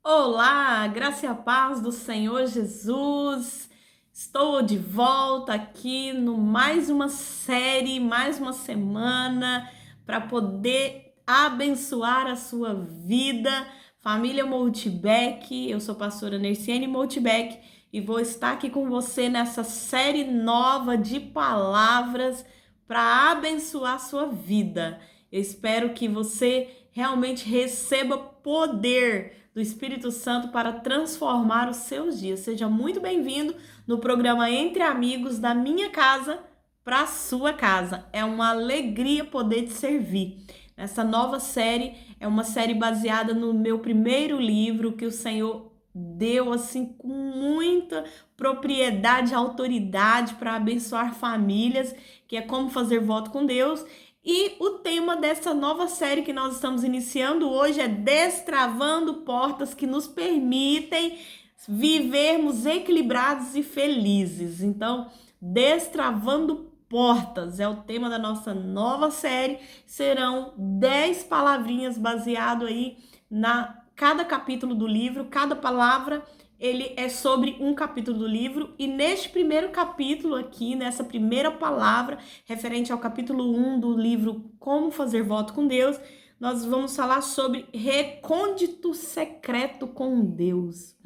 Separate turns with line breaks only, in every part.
Olá, graça e a paz do Senhor Jesus. Estou de volta aqui no mais uma série, mais uma semana para poder abençoar a sua vida. Família Multibeck, eu sou pastora Nerciane Multibeck e vou estar aqui com você nessa série nova de palavras para abençoar a sua vida. Eu espero que você realmente receba poder do Espírito Santo para transformar os seus dias. Seja muito bem-vindo no programa Entre Amigos da minha casa para a sua casa. É uma alegria poder te servir. Essa nova série é uma série baseada no meu primeiro livro que o Senhor deu assim com muita propriedade e autoridade para abençoar famílias, que é Como Fazer Voto com Deus. E o tema dessa nova série que nós estamos iniciando hoje é Destravando Portas que nos permitem vivermos equilibrados e felizes. Então, Destravando Portas é o tema da nossa nova série. Serão 10 palavrinhas baseado aí na cada capítulo do livro, cada palavra ele é sobre um capítulo do livro, e neste primeiro capítulo aqui, nessa primeira palavra, referente ao capítulo 1 do livro Como Fazer Voto com Deus, nós vamos falar sobre recôndito secreto com Deus.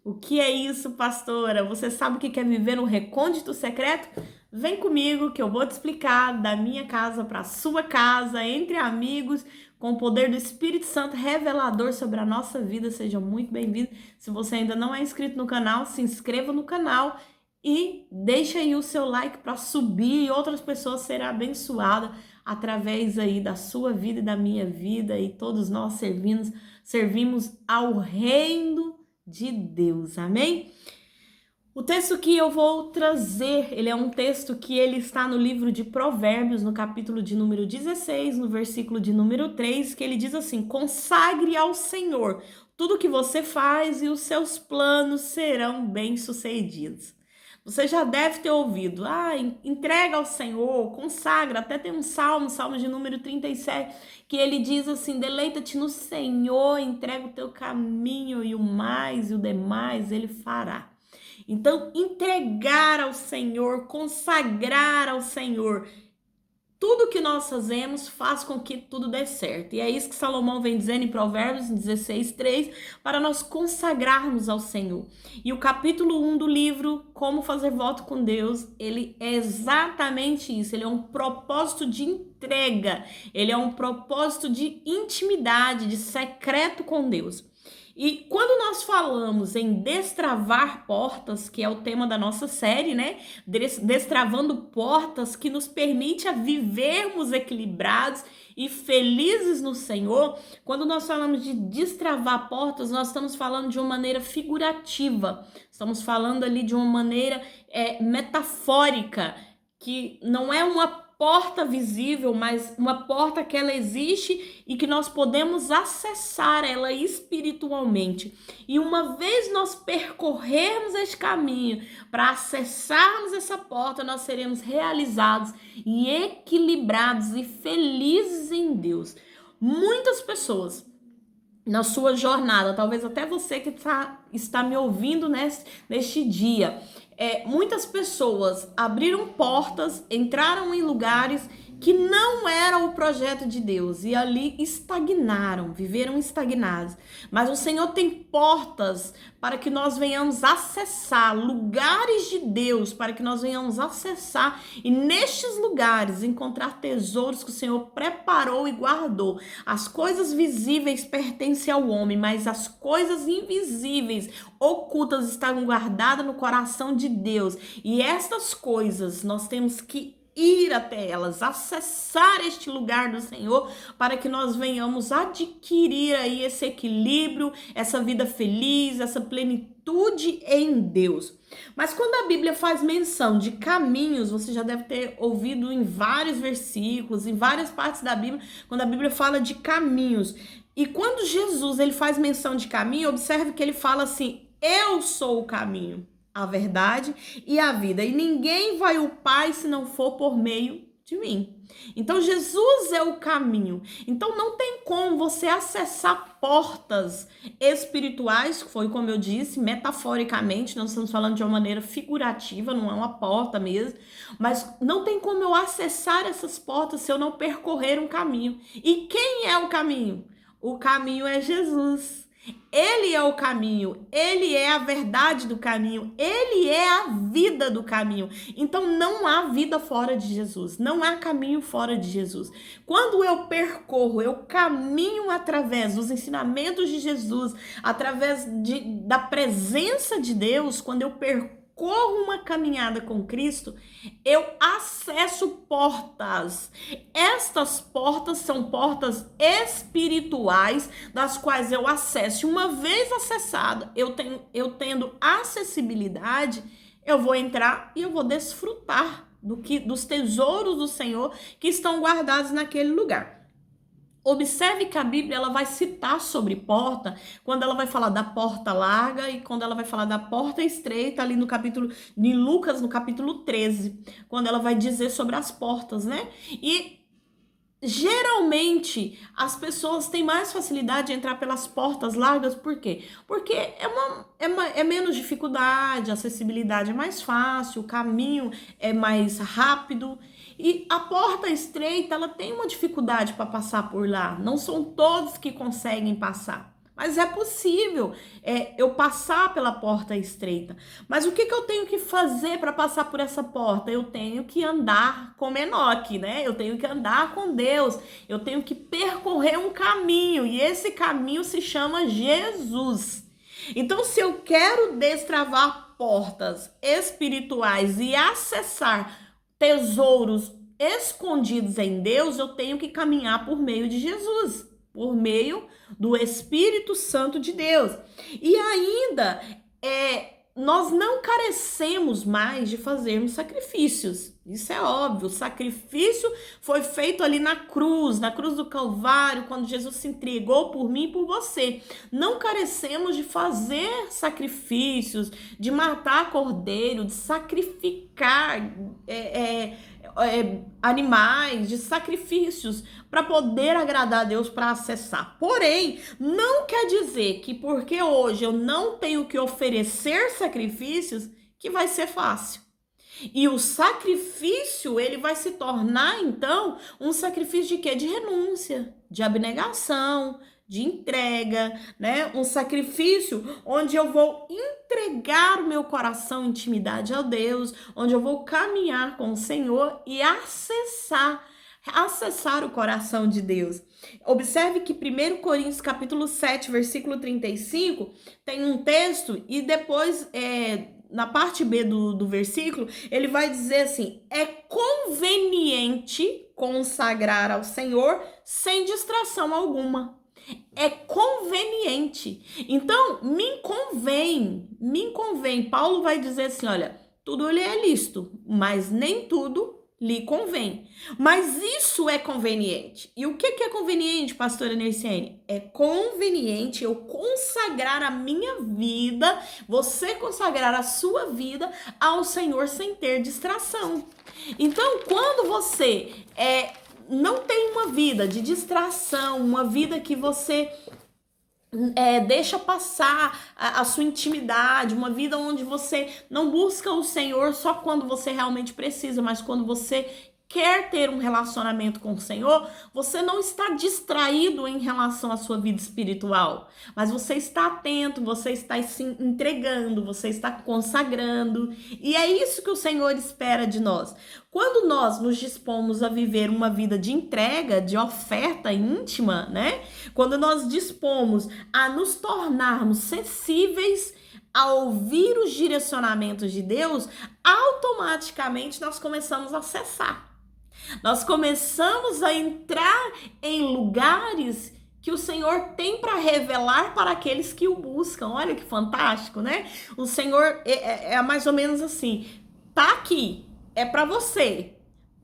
O que é isso, pastora? Você sabe o que é viver um recôndito secreto? Vem comigo que eu vou te explicar da minha casa para a sua casa, entre amigos, com o poder do Espírito Santo revelador sobre a nossa vida. Seja muito bem-vindo. Se você ainda não é inscrito no canal, se inscreva no canal e deixa aí o seu like para subir e outras pessoas serem abençoadas através aí da sua vida e da minha vida, e todos nós servimos ao reino de Deus. Amém? O texto que eu vou trazer, ele é um texto que ele está no livro de Provérbios, no capítulo de número 16, no versículo de número 3, que ele diz assim: consagre ao Senhor tudo que você faz e os seus planos serão bem-sucedidos. Você já deve ter ouvido, entrega ao Senhor, consagra, até tem um salmo de número 37, que ele diz assim: deleita-te no Senhor, entrega o teu caminho e o mais e o demais ele fará. Então, entregar ao Senhor, consagrar ao Senhor, tudo que nós fazemos faz com que tudo dê certo. E é isso que Salomão vem dizendo em Provérbios 16:3, para nós consagrarmos ao Senhor. E o capítulo 1 do livro Como Fazer Voto com Deus, ele é exatamente isso. Ele é um propósito de entrega, ele é um propósito de intimidade, de secreto com Deus. E quando nós falamos em destravar portas, que é o tema da nossa série, né? Destravando portas que nos permite a vivermos equilibrados e felizes no Senhor. Quando nós falamos de destravar portas, nós estamos falando de uma maneira figurativa. Estamos falando ali de uma maneira metafórica, que não é uma porta visível, mas uma porta que ela existe e que nós podemos acessar ela espiritualmente. E uma vez nós percorrermos este caminho para acessarmos essa porta, nós seremos realizados e equilibrados e felizes em Deus. Muitas pessoas na sua jornada, talvez até você que está me ouvindo neste dia, muitas pessoas abriram portas, entraram em lugares que não era o projeto de Deus e ali estagnaram, viveram estagnados. Mas o Senhor tem portas para que nós venhamos acessar, lugares de Deus para que nós venhamos acessar e nestes lugares encontrar tesouros que o Senhor preparou e guardou. As coisas visíveis pertencem ao homem, mas as coisas invisíveis, ocultas, estão guardadas no coração de Deus. E estas coisas nós temos que ir até elas, acessar este lugar do Senhor, para que nós venhamos adquirir aí esse equilíbrio, essa vida feliz, essa plenitude em Deus. Mas quando a Bíblia faz menção de caminhos, você já deve ter ouvido em vários versículos, em várias partes da Bíblia, quando a Bíblia fala de caminhos. E quando Jesus ele faz menção de caminho, observe que ele fala assim: eu sou o caminho, a verdade e a vida. E ninguém vai ao Pai se não for por meio de mim. Então Jesus é o caminho. Então não tem como você acessar portas espirituais, foi como eu disse, metaforicamente, nós estamos falando de uma maneira figurativa, não é uma porta mesmo, mas não tem como eu acessar essas portas se eu não percorrer um caminho. E quem é o caminho? O caminho é Jesus. Ele é o caminho, ele é a verdade do caminho, ele é a vida do caminho. Então não há vida fora de Jesus, não há caminho fora de Jesus. Quando eu percorro, eu caminho através dos ensinamentos de Jesus, através da presença de Deus, quando eu percorro uma caminhada com Cristo, eu acesso portas. Estas portas são portas espirituais, das quais eu acesso. Uma vez acessada, eu tendo acessibilidade, eu vou entrar e eu vou desfrutar dos tesouros do Senhor que estão guardados naquele lugar. Observe que a Bíblia ela vai citar sobre porta quando ela vai falar da porta larga e quando ela vai falar da porta estreita ali no capítulo de Lucas, no capítulo 13, quando ela vai dizer sobre as portas, né? E geralmente as pessoas têm mais facilidade de entrar pelas portas largas, por quê? Porque é menos dificuldade, a acessibilidade é mais fácil, o caminho é mais rápido. E a porta estreita, ela tem uma dificuldade para passar por lá. Não são todos que conseguem passar. Mas é possível eu passar pela porta estreita. Mas o que eu tenho que fazer para passar por essa porta? Eu tenho que andar como Enoque, né? Eu tenho que andar com Deus. Eu tenho que percorrer um caminho. E esse caminho se chama Jesus. Então, se eu quero destravar portas espirituais e acessar tesouros escondidos em Deus, eu tenho que caminhar por meio de Jesus, por meio do Espírito Santo de Deus. E ainda, nós não carecemos mais de fazermos sacrifícios. Isso é óbvio, o sacrifício foi feito ali na cruz do Calvário, quando Jesus se entregou por mim e por você. Não carecemos de fazer sacrifícios, de matar cordeiro, de sacrificar animais, de sacrifícios para poder agradar a Deus, para acessar. Porém, não quer dizer que porque hoje eu não tenho que oferecer sacrifícios, que vai ser fácil. E o sacrifício, ele vai se tornar, então, um sacrifício de quê? De renúncia, de abnegação, de entrega, né? Um sacrifício onde eu vou entregar o meu coração, intimidade a Deus, onde eu vou caminhar com o Senhor e acessar o coração de Deus. Observe que 1 Coríntios capítulo 7, versículo 35, tem um texto e depois na parte B do versículo, ele vai dizer assim: é conveniente consagrar ao Senhor sem distração alguma. É conveniente. Então, me convém. Paulo vai dizer assim, olha, tudo lhe é lícito, mas nem tudo lhe convém. Mas isso é conveniente. E o que é conveniente, pastora Nerciene? É conveniente eu consagrar a minha vida, você consagrar a sua vida ao Senhor sem ter distração. Então, quando você não tem uma vida de distração, uma vida que você deixa passar a sua intimidade, uma vida onde você não busca o Senhor só quando você realmente precisa, mas quando você quer ter um relacionamento com o Senhor, você não está distraído em relação à sua vida espiritual, mas você está atento, você está se entregando, você está consagrando, e é isso que o Senhor espera de nós. Quando nós nos dispomos a viver uma vida de entrega, de oferta íntima, né? Quando nós dispomos a nos tornarmos sensíveis a ouvir os direcionamentos de Deus, automaticamente nós começamos a acessar. Nós começamos a entrar em lugares que o Senhor tem para revelar para aqueles que o buscam. Olha que fantástico, né? O Senhor é mais ou menos assim: tá aqui, é para você,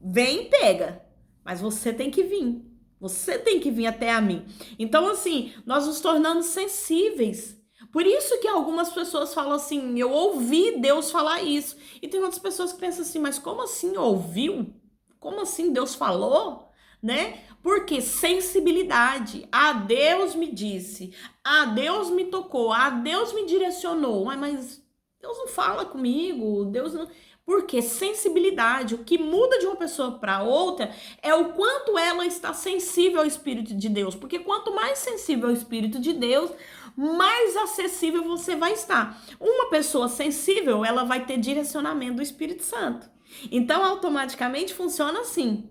vem e pega, mas você tem que vir. Você tem que vir até a mim. Então, assim, nós nos tornamos sensíveis. Por isso que algumas pessoas falam assim: eu ouvi Deus falar isso. E tem outras pessoas que pensam assim: mas como assim ouviu? como assim Deus falou? Né? Porque sensibilidade. Ah, Deus me disse. Ah, Deus me tocou. Ah, Deus me direcionou. Mas Deus não fala comigo. Deus não. Porque sensibilidade, o que muda de uma pessoa para outra é o quanto ela está sensível ao Espírito de Deus. Porque quanto mais sensível ao Espírito de Deus, mais acessível você vai estar. Uma pessoa sensível, ela vai ter direcionamento do Espírito Santo. Então, automaticamente funciona assim.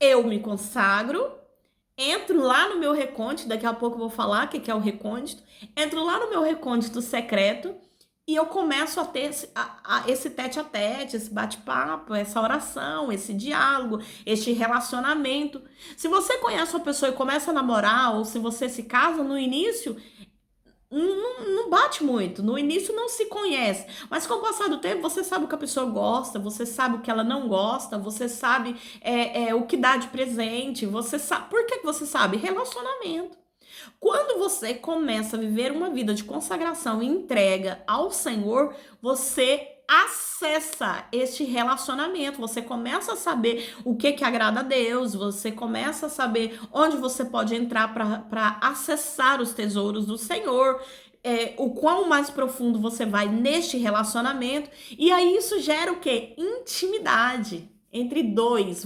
Eu me consagro, entro lá no meu recôndito, daqui a pouco eu vou falar o que é o recôndito, entro lá no meu recôndito secreto e eu começo a ter esse tete a tete, esse bate-papo, essa oração, esse diálogo, este relacionamento. Se você conhece uma pessoa e começa a namorar, ou se você se casa no início, não bate muito, no início não se conhece, mas com o passar do tempo você sabe o que a pessoa gosta, você sabe o que ela não gosta, você sabe o que dá de presente, você sabe, por que você sabe? Relacionamento. Quando você começa a viver uma vida de consagração e entrega ao Senhor, você acessa este relacionamento, você começa a saber o que agrada a Deus, você começa a saber onde você pode entrar para acessar os tesouros do Senhor, o quão mais profundo você vai neste relacionamento, e aí isso gera o quê? Intimidade entre dois,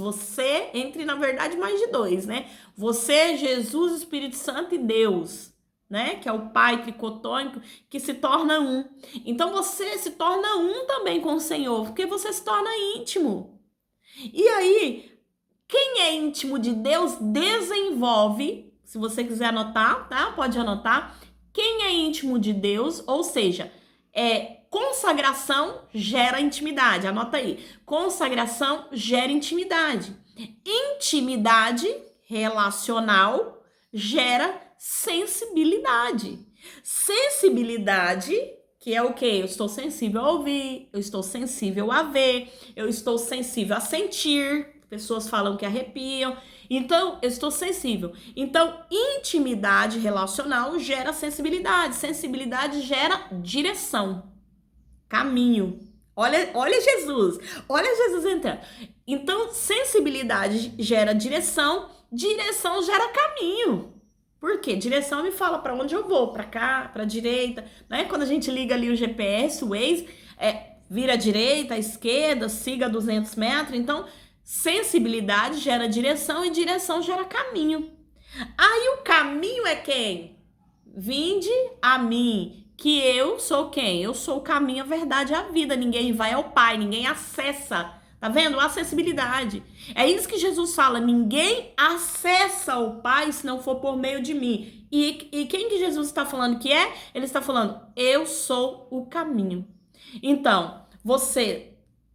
entre na verdade mais de dois, né? Você, Jesus, Espírito Santo e Deus, né? Que é o Pai tricotônico, que se torna um. Então você se torna um também com o Senhor, porque você se torna íntimo. E aí, quem é íntimo de Deus desenvolve, se você quiser anotar, tá? Pode anotar. Quem é íntimo de Deus, ou seja, consagração gera intimidade. Anota aí. Consagração gera intimidade. Intimidade relacional gera sensibilidade. Sensibilidade, que é o quê? Eu estou sensível a ouvir, eu estou sensível a ver, eu estou sensível a sentir. Pessoas falam que arrepiam. Então, eu estou sensível. Então, intimidade relacional gera sensibilidade. Sensibilidade gera direção, caminho. Olha Jesus. Olha Jesus entrando. Então, sensibilidade gera direção, direção gera caminho. Por quê? Direção me fala para onde eu vou, para cá, para direita, né? Quando a gente liga ali o GPS, o Waze, vira à direita, à esquerda, siga 200 metros. Então, sensibilidade gera direção e direção gera caminho. Aí o caminho é quem? Vinde a mim, que eu sou quem? Eu sou o caminho, a verdade e a vida. Ninguém vai ao Pai, ninguém acessa. Tá vendo? Acessibilidade. É isso que Jesus fala. Ninguém acessa o Pai se não for por meio de mim. E quem que Jesus está falando que é? Ele está falando, eu sou o caminho. Então,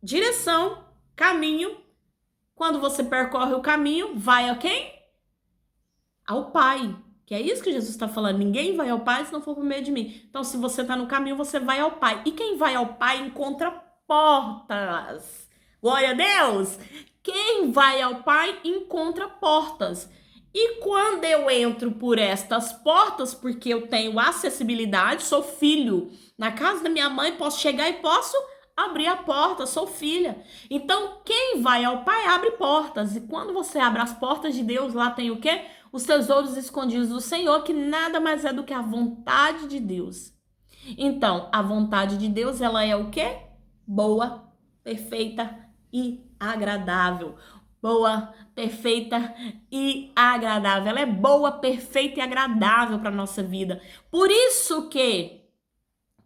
direção, caminho. Quando você percorre o caminho, vai a quem? Ao Pai. Que é isso que Jesus está falando. Ninguém vai ao Pai se não for por meio de mim. Então, se você está no caminho, você vai ao Pai. E quem vai ao Pai encontra portas. Glória a Deus! Quem vai ao Pai encontra portas. E quando eu entro por estas portas, porque eu tenho acessibilidade, sou filho. Na casa da minha mãe, posso chegar e posso abrir a porta, sou filha. Então, quem vai ao Pai abre portas. E quando você abre as portas de Deus, lá tem o quê? Os tesouros escondidos do Senhor, que nada mais é do que a vontade de Deus. Então, a vontade de Deus, ela é o quê? Boa, perfeita e agradável. Boa, perfeita e agradável. Ela é boa, perfeita e agradável para a nossa vida. Por isso que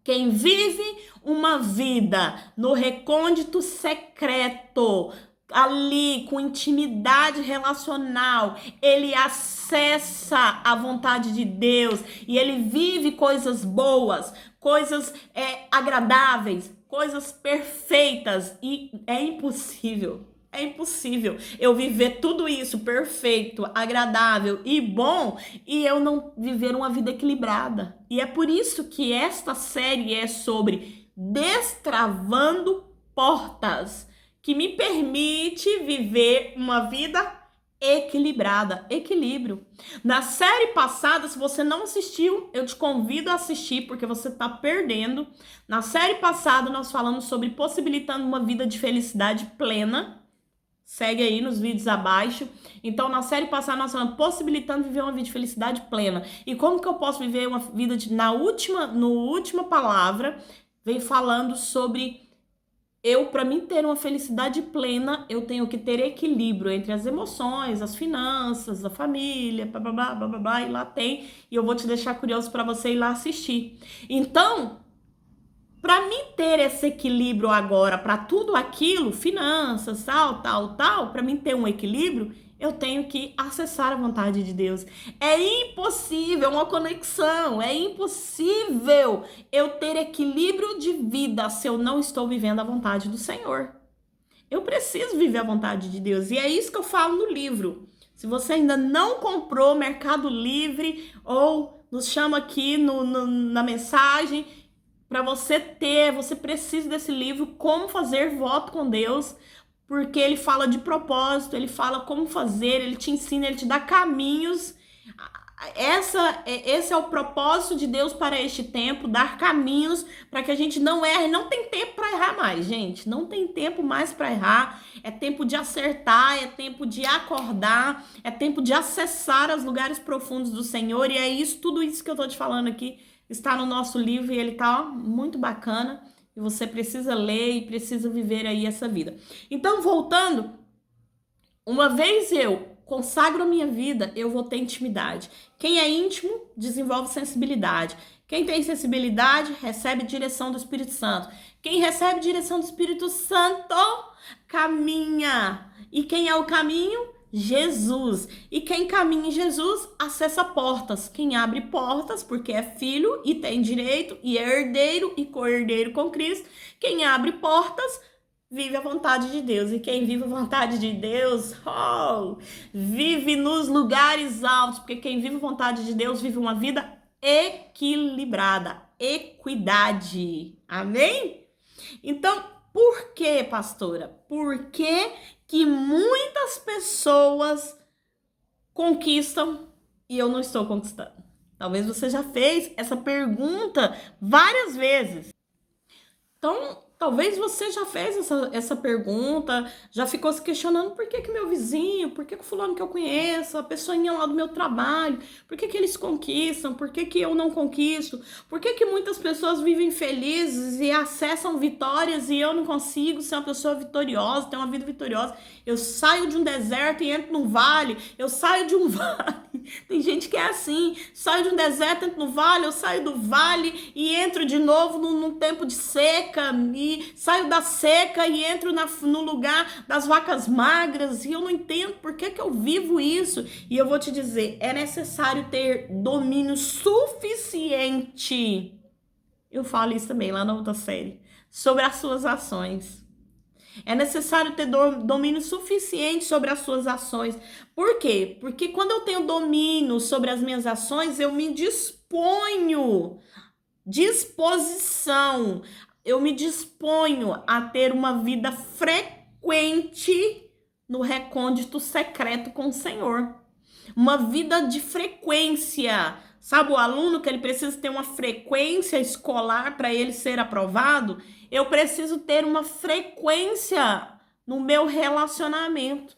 quem vive uma vida no recôndito secreto, ali com intimidade relacional, ele acessa a vontade de Deus e ele vive coisas boas, coisas agradáveis, coisas perfeitas, e é impossível eu viver tudo isso perfeito, agradável e bom e eu não viver uma vida equilibrada. E é por isso que esta série é sobre destravando portas, que me permite viver uma vida equilibrada, equilíbrio. Na série passada, se você não assistiu, eu te convido a assistir, porque você está perdendo. Na série passada, nós falamos sobre possibilitando uma vida de felicidade plena, segue aí nos vídeos abaixo. Então, na série passada, nós falamos possibilitando viver uma vida de felicidade plena. E como que eu posso viver uma vida no última palavra, vem falando sobre para mim ter uma felicidade plena, eu tenho que ter equilíbrio entre as emoções, as finanças, a família, blá, blá, blá, blá, blá, blá, e lá tem. E eu vou te deixar curioso para você ir lá assistir. Então, para mim ter esse equilíbrio agora para tudo aquilo, finanças, tal, para mim ter um equilíbrio, eu tenho que acessar a vontade de Deus. É impossível uma conexão, é impossível eu ter equilíbrio de vida se eu não estou vivendo a vontade do Senhor. Eu preciso viver a vontade de Deus e é isso que eu falo no livro. Se você ainda não comprou Mercado Livre ou nos chama aqui na mensagem, para você você precisa desse livro, Como Fazer Voto com Deus, porque ele fala de propósito, ele fala como fazer, ele te ensina, ele te dá caminhos. Esse é o propósito de Deus para este tempo, dar caminhos para que a gente não erre. Não tem tempo para errar mais, gente. Não tem tempo mais para errar. É tempo de acertar, é tempo de acordar, é tempo de acessar os lugares profundos do Senhor. E é isso, tudo isso que eu tô te falando aqui está no nosso livro e ele tá muito bacana. E você precisa ler e precisa viver aí essa vida. Então, voltando, uma vez eu consagro a minha vida, eu vou ter intimidade. Quem é íntimo, desenvolve sensibilidade. Quem tem sensibilidade, recebe direção do Espírito Santo. Quem recebe direção do Espírito Santo, caminha. E quem é o caminho? Jesus. E quem caminha em Jesus, acessa portas. Quem abre portas, porque é filho e tem direito, e é herdeiro e co-herdeiro com Cristo. Quem abre portas, vive a vontade de Deus. E quem vive a vontade de Deus, vive nos lugares altos. Porque quem vive a vontade de Deus, vive uma vida equilibrada. Equidade. Amém? Então, por que, pastora? Por que muitas pessoas conquistam e eu não estou conquistando? Talvez você já fez essa pergunta várias vezes. Então, talvez você já fez essa pergunta, já ficou se questionando por que meu vizinho, por que o fulano que eu conheço, a pessoinha lá do meu trabalho, por que eles conquistam, por que eu não conquisto, por que muitas pessoas vivem felizes e acessam vitórias e eu não consigo ser uma pessoa vitoriosa, ter uma vida vitoriosa. Eu saio de um deserto e entro num vale, eu saio de um vale. Tem gente que é assim, saio de um deserto, entro no vale, eu saio do vale e entro de novo num tempo de seca, e saio da seca e entro no lugar das vacas magras, e eu não entendo por que eu vivo isso. E eu vou te dizer, é necessário ter domínio suficiente, eu falo isso também lá na outra série, sobre as suas ações. É necessário ter domínio suficiente sobre as suas ações. Por quê? Porque quando eu tenho domínio sobre as minhas ações, eu me eu me disponho a ter uma vida frequente no recôndito secreto com o Senhor. Uma vida de frequência. Sabe o aluno que ele precisa ter uma frequência escolar para ele ser aprovado? Eu preciso ter uma frequência no meu relacionamento.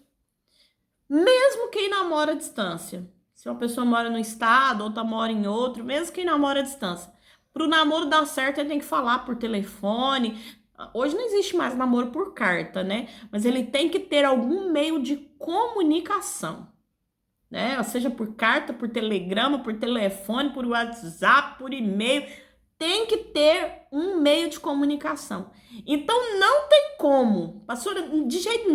Mesmo quem namora à distância. Se uma pessoa mora num estado, outra mora em outro, mesmo quem namora à distância. Para o namoro dar certo, ele tem que falar por telefone. Hoje não existe mais namoro por carta, né? Mas ele tem que ter algum meio de comunicação. Né? Seja por carta, por telegrama, por telefone, por WhatsApp, por e-mail, tem que ter um meio de comunicação. Então não tem como, pastora, de jeito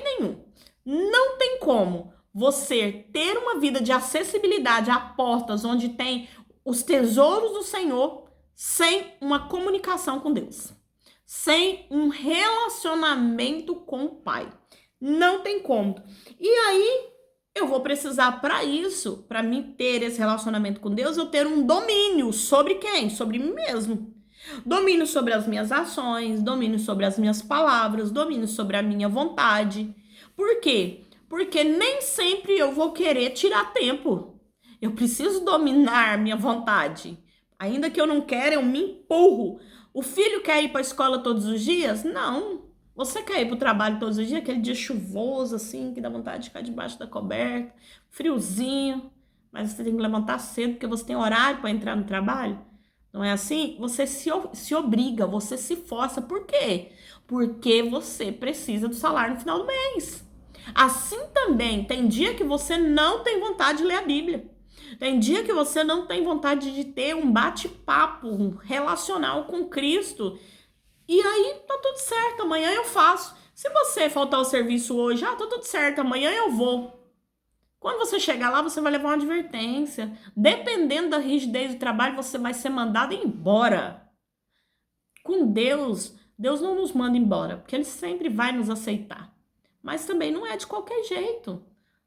nenhum, não tem como você ter uma vida de acessibilidade a portas onde tem os tesouros do Senhor sem uma comunicação com Deus, sem um relacionamento com o Pai. Não tem como. E aí eu vou precisar para isso, para mim ter esse relacionamento com Deus, eu ter um domínio sobre quem? Sobre mim mesmo. Domínio sobre as minhas ações, domínio sobre as minhas palavras, domínio sobre a minha vontade. Por quê? Porque nem sempre eu vou querer tirar tempo. Eu preciso dominar minha vontade. Ainda que eu não queira, eu me empurro. O filho quer ir para a escola todos os dias? Não. Você quer ir pro trabalho todos os dias, aquele dia chuvoso, assim, que dá vontade de ficar debaixo da coberta, friozinho, mas você tem que levantar cedo porque você tem horário para entrar no trabalho? Não é assim? Você se obriga, você se força. Por quê? Porque você precisa do salário no final do mês. Assim também, tem dia que você não tem vontade de ler a Bíblia. Tem dia que você não tem vontade de ter um bate-papo relacional com Cristo. E aí tá tudo certo, amanhã eu faço. Se você faltar o serviço hoje, tá tudo certo, amanhã eu vou. Quando você chegar lá, você vai levar uma advertência. Dependendo da rigidez do trabalho, você vai ser mandado embora. Com Deus, Deus não nos manda embora, porque Ele sempre vai nos aceitar. Mas também não é de qualquer jeito.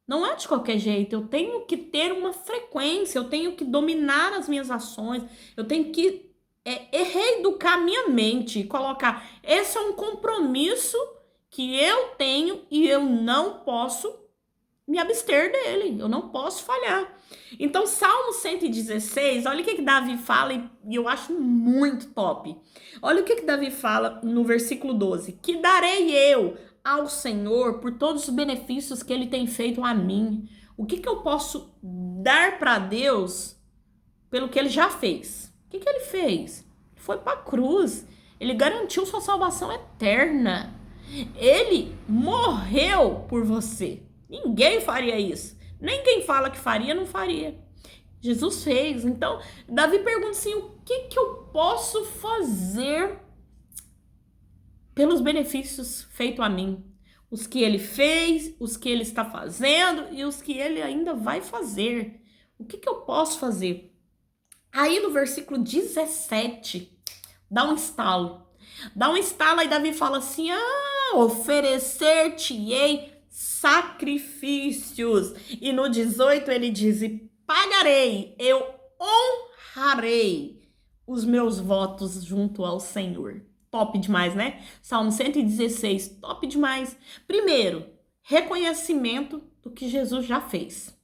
Não é de qualquer jeito. Eu tenho que ter uma frequência, eu tenho que dominar as minhas ações, eu tenho que reeducar a minha mente e colocar. Esse é um compromisso que eu tenho e eu não posso me abster dele, eu não posso falhar. Então, Salmo 116, olha o que Davi fala e eu acho muito top. Olha o que Davi fala no versículo 12: que darei eu ao Senhor por todos os benefícios que ele tem feito a mim. O que eu posso dar para Deus pelo que ele já fez? O que ele fez? Ele foi para a cruz, ele garantiu sua salvação eterna. Ele morreu por você. Ninguém faria isso. Nem quem fala que faria, não faria. Jesus fez. Então, Davi pergunta assim: o que eu posso fazer pelos benefícios feitos a mim? Os que ele fez, os que ele está fazendo e os que ele ainda vai fazer. O que eu posso fazer? Aí no versículo 17, dá um estalo. Dá um estalo e Davi fala assim: oferecer-te-ei sacrifícios. E no 18 ele diz: e pagarei, eu honrarei os meus votos junto ao Senhor. Top demais, né? Salmo 116, top demais. Primeiro, reconhecimento do que Jesus já fez.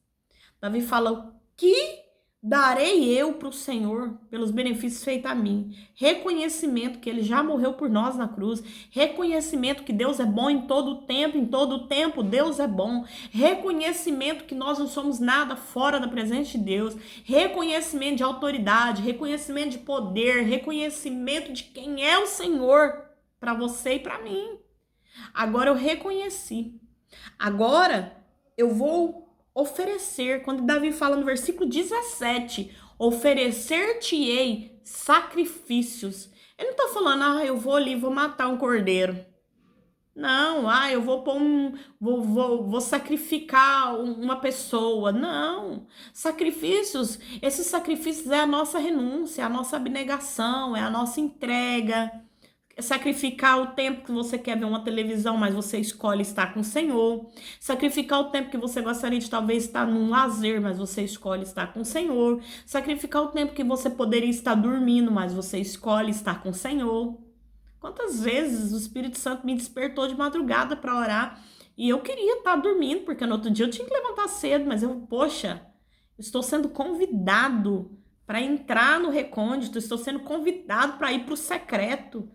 Davi fala: o que darei eu para o Senhor pelos benefícios feitos a mim? Reconhecimento que ele já morreu por nós na cruz. Reconhecimento que Deus é bom em todo tempo Deus é bom. Reconhecimento que nós não somos nada fora da presença de Deus. Reconhecimento de autoridade, reconhecimento de poder, reconhecimento de quem é o Senhor para você e para mim. Agora eu reconheci. Agora eu vou oferecer, quando Davi fala no versículo 17, oferecer-te-ei sacrifícios. Ele não tá falando: eu vou ali, vou matar um cordeiro. Não, eu vou pôr vou sacrificar uma pessoa. Não, sacrifícios, esses sacrifícios é a nossa renúncia, é a nossa abnegação, é a nossa entrega. Sacrificar o tempo que você quer ver uma televisão, mas você escolhe estar com o Senhor. Sacrificar o tempo que você gostaria de talvez estar num lazer, mas você escolhe estar com o Senhor. Sacrificar o tempo que você poderia estar dormindo, mas você escolhe estar com o Senhor. Quantas vezes o Espírito Santo me despertou de madrugada para orar e eu queria estar dormindo, porque no outro dia eu tinha que levantar cedo, mas estou sendo convidado para entrar no recôndito, estou sendo convidado para ir para o secreto.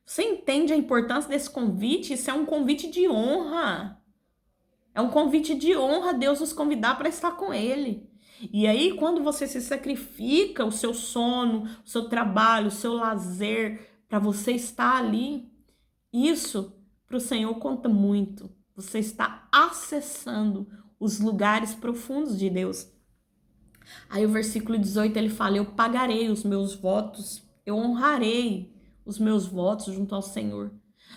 Você entende a importância desse convite? Isso é um convite de honra. É um convite de honra Deus nos convidar para estar com Ele. E aí, quando você se sacrifica, o seu sono, o seu trabalho, o seu lazer, para você estar ali, isso para o Senhor conta muito. Você está acessando os lugares profundos de Deus. Aí o versículo 18 ele fala: eu pagarei os meus votos, eu honrarei os meus votos junto ao Senhor.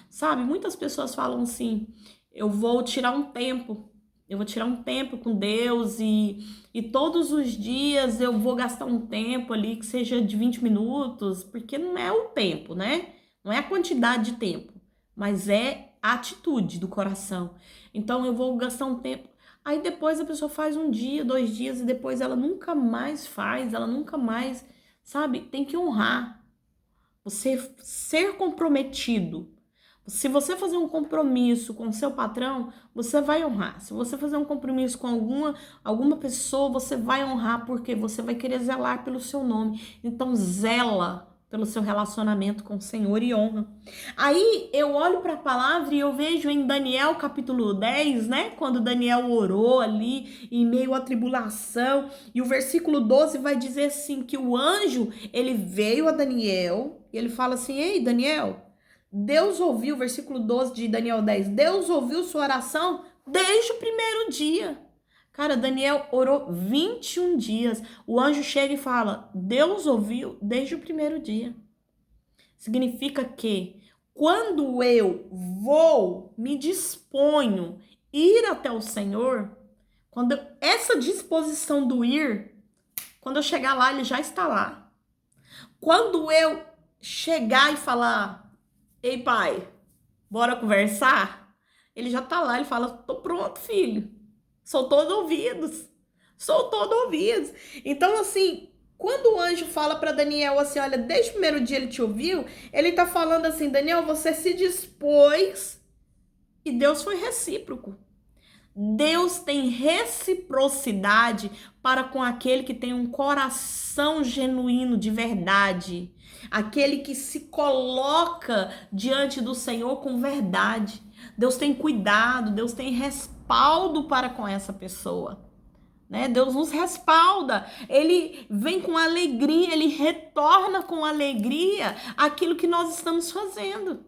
Sabe, muitas pessoas falam assim: eu vou tirar um tempo com Deus e todos os dias eu vou gastar um tempo ali que seja de 20 minutos, porque não é o tempo, né? Não é a quantidade de tempo, mas é a atitude do coração. Então eu vou gastar um tempo. Aí depois a pessoa faz um dia, 2 dias e depois ela nunca mais faz, ela nunca mais, sabe? Tem que honrar. Você ser comprometido. Se você fazer um compromisso com o seu patrão, você vai honrar. Se você fazer um compromisso com alguma pessoa, você vai honrar, porque você vai querer zelar pelo seu nome. Então, zela pelo seu relacionamento com o Senhor e honra. Aí eu olho para a palavra e eu vejo em Daniel capítulo 10, né? Quando Daniel orou ali em meio à tribulação, e o versículo 12 vai dizer assim, que o anjo, ele veio a Daniel e ele fala assim: ei, Daniel, Deus ouviu, versículo 12 de Daniel 10, Deus ouviu sua oração desde o primeiro dia. Cara, Daniel orou 21 dias. O anjo chega e fala: Deus ouviu desde o primeiro dia. Significa que quando eu vou, me disponho ir até o Senhor, quando essa disposição do ir, quando eu chegar lá, ele já está lá. Quando eu chegar e falar: ei, pai, bora conversar? Ele já está lá, ele fala: tô pronto, filho. Sou todo ouvidos. Sou todo ouvidos. Então, assim, quando o anjo fala para Daniel assim, olha, desde o primeiro dia ele te ouviu, ele tá falando assim: Daniel, você se dispôs e Deus foi recíproco. Deus tem reciprocidade para com aquele que tem um coração genuíno de verdade. Aquele que se coloca diante do Senhor com verdade. Deus tem cuidado, Deus tem respaldo para com essa pessoa. Né? Deus nos respalda, ele vem com alegria, ele retorna com alegria aquilo que nós estamos fazendo.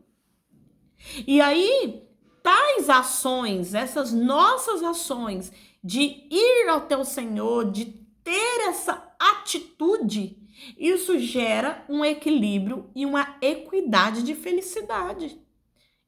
E aí, tais ações, essas nossas ações de ir ao teu Senhor, de ter essa atitude, isso gera um equilíbrio e uma equidade de felicidade.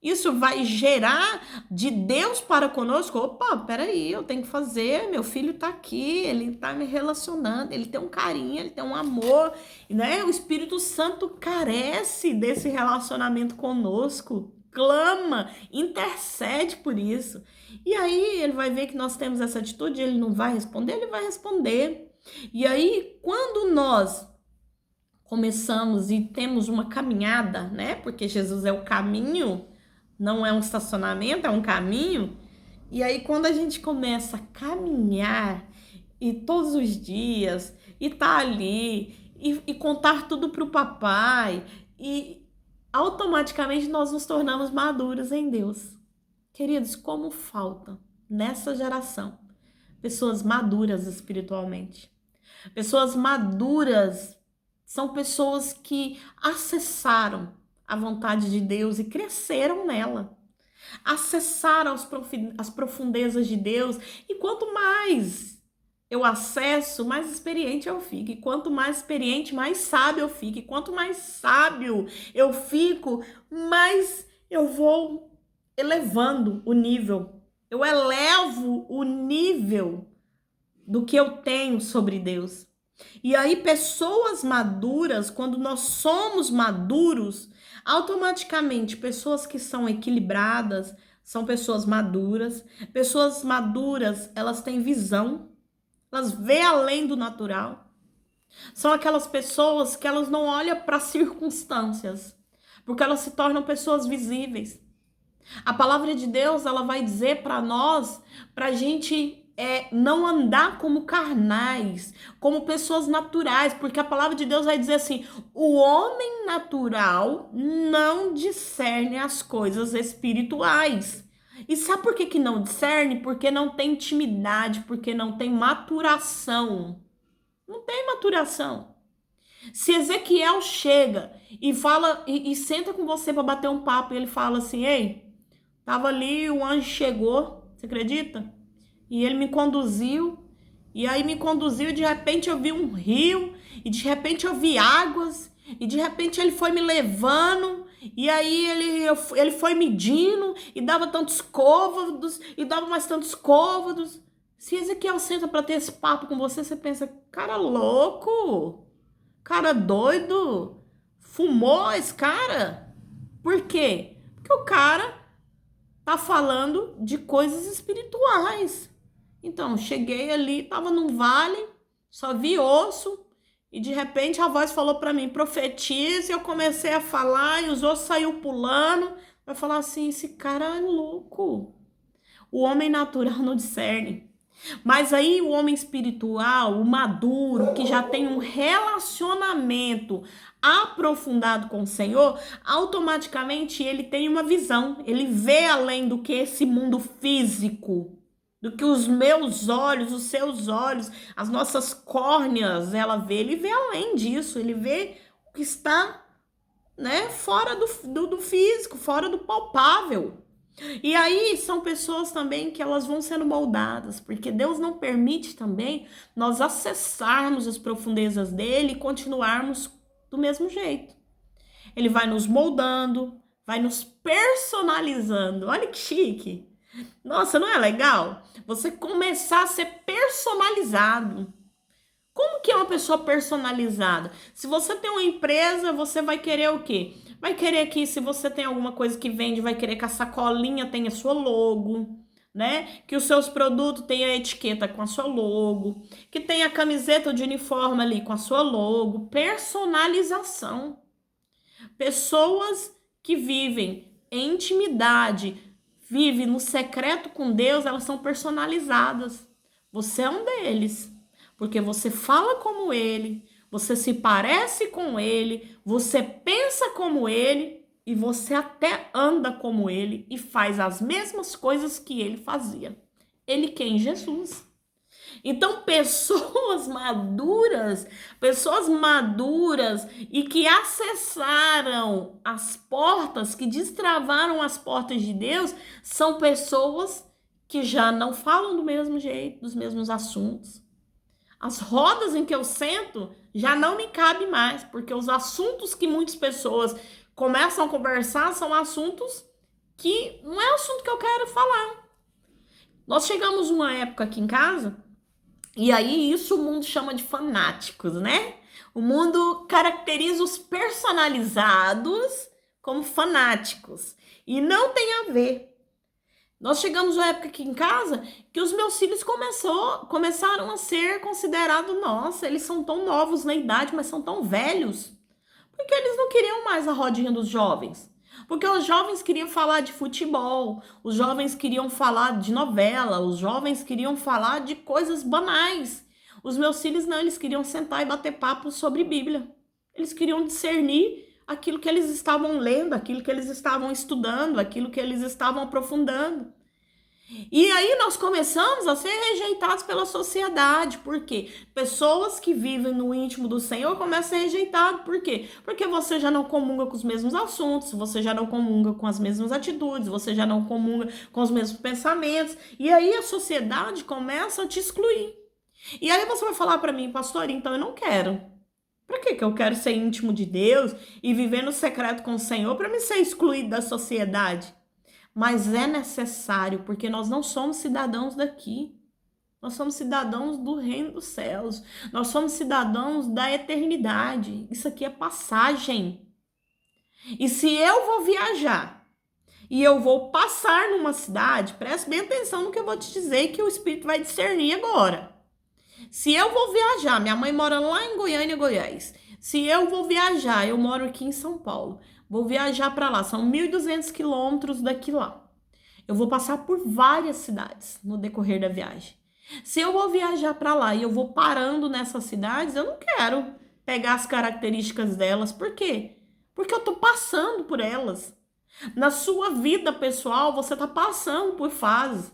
Isso vai gerar de Deus para conosco. Opa, peraí, eu tenho que fazer, meu filho tá aqui, ele tá me relacionando, ele tem um carinho, ele tem um amor, né? O Espírito Santo carece desse relacionamento conosco, clama, intercede por isso. E aí ele vai ver que nós temos essa atitude, ele não vai responder, ele vai responder. E aí, quando nós começamos e temos uma caminhada, né? Porque Jesus é o caminho, não é um estacionamento, é um caminho. E aí, quando a gente começa a caminhar, e todos os dias, e tá ali, e contar tudo pro papai, e automaticamente nós nos tornamos maduros em Deus. Queridos, como falta nessa geração pessoas maduras espiritualmente. Pessoas maduras são pessoas que acessaram a vontade de Deus e cresceram nela. Acessaram as profundezas de Deus. E quanto mais eu acesso, mais experiente eu fico. E quanto mais experiente, mais sábio eu fico. E quanto mais sábio eu fico, mais eu vou elevando o nível. Eu elevo o nível do que eu tenho sobre Deus. E aí, pessoas maduras, quando nós somos maduros, automaticamente, pessoas que são equilibradas são pessoas maduras. Pessoas maduras, elas têm visão, elas veem além do natural. São aquelas pessoas que elas não olham para circunstâncias, porque elas se tornam pessoas visíveis. A palavra de Deus, ela vai dizer para nós, para a gente não andar como carnais, como pessoas naturais, porque a palavra de Deus vai dizer assim: o homem natural não discerne as coisas espirituais. E sabe por que não discerne? Porque não tem intimidade, porque não tem maturação. Não tem maturação. Se Ezequiel chega e fala e senta com você para bater um papo, e ele fala assim: ei, tava ali, o anjo chegou, você acredita? E ele me conduziu, e aí me conduziu, e de repente eu vi um rio, e de repente eu vi águas, e de repente ele foi me levando, e aí ele foi medindo, e dava tantos côvados, e dava mais tantos côvados. Se Ezequiel senta para ter esse papo com você, você pensa: cara louco, cara doido, fumou esse cara? Por quê? Porque o cara tá falando de coisas espirituais. Então, cheguei ali, tava num vale, só vi osso, e de repente a voz falou para mim: profetize. Eu comecei a falar e os ossos saiu pulando. Vai falar assim: esse cara é louco. O homem natural não discerne. Mas aí o homem espiritual, o maduro, que já tem um relacionamento aprofundado com o Senhor, automaticamente ele tem uma visão, ele vê além do que esse mundo físico, do que os meus olhos, os seus olhos, as nossas córneas, ele vê além disso, ele vê o que está, né, fora do físico, fora do palpável. E aí são pessoas também que elas vão sendo moldadas, porque Deus não permite também nós acessarmos as profundezas dele e continuarmos do mesmo jeito. Ele vai nos moldando, vai nos personalizando. Olha que chique. Nossa, não é legal? Você começar a ser personalizado. Como que é uma pessoa personalizada? Se você tem uma empresa, você vai querer o quê? Vai querer que, se você tem alguma coisa que vende, vai querer que a sacolinha tenha sua logo, né? Que os seus produtos tenham a etiqueta com a sua logo, que tenha a camiseta de uniforme ali com a sua logo. Personalização. Pessoas que vivem em intimidade, vivem no secreto com Deus, elas são personalizadas. Você é um deles. Porque você fala como ele, você se parece com ele, você pensa como ele e você até anda como ele e faz as mesmas coisas que ele fazia. Ele quem? Jesus. Então, pessoas maduras e que acessaram as portas, que destravaram as portas de Deus, são pessoas que já não falam do mesmo jeito, dos mesmos assuntos. As rodas em que eu sento já não me cabe mais, porque os assuntos que muitas pessoas começam a conversar são assuntos que não é assunto que eu quero falar. Nós chegamos uma época aqui em casa, e aí isso o mundo chama de fanáticos, né? O mundo caracteriza os personalizados como fanáticos, e não tem a ver. Nós chegamos uma época aqui em casa que os meus filhos começaram a ser considerados, nossa, eles são tão novos na idade, mas são tão velhos. Porque eles não queriam mais a rodinha dos jovens. Porque os jovens queriam falar de futebol, os jovens queriam falar de novela, os jovens queriam falar de coisas banais. Os meus filhos não, eles queriam sentar e bater papo sobre Bíblia. Eles queriam discernir aquilo que eles estavam lendo, aquilo que eles estavam estudando, aquilo que eles estavam aprofundando. E aí nós começamos a ser rejeitados pela sociedade. Por quê? Pessoas que vivem no íntimo do Senhor começam a ser rejeitadas. Por quê? Porque você já não comunga com os mesmos assuntos, você já não comunga com as mesmas atitudes, você já não comunga com os mesmos pensamentos. E aí a sociedade começa a te excluir. E aí você vai falar para mim, pastor, então eu não quero. Para que eu quero ser íntimo de Deus e viver no secreto com o Senhor para me ser excluído da sociedade? Mas é necessário, porque nós não somos cidadãos daqui. Nós somos cidadãos do reino dos céus. Nós somos cidadãos da eternidade. Isso aqui é passagem. E se eu vou viajar e eu vou passar numa cidade, preste bem atenção no que eu vou te dizer, que o Espírito vai discernir agora. Se eu vou viajar, minha mãe mora lá em Goiânia, Goiás. Se eu vou viajar, eu moro aqui em São Paulo. Vou viajar para lá, são 1.200 quilômetros daqui lá. Eu vou passar por várias cidades no decorrer da viagem. Se eu vou viajar para lá e eu vou parando nessas cidades, eu não quero pegar as características delas. Por quê? Porque eu tô passando por elas. Na sua vida pessoal, você tá passando por fases.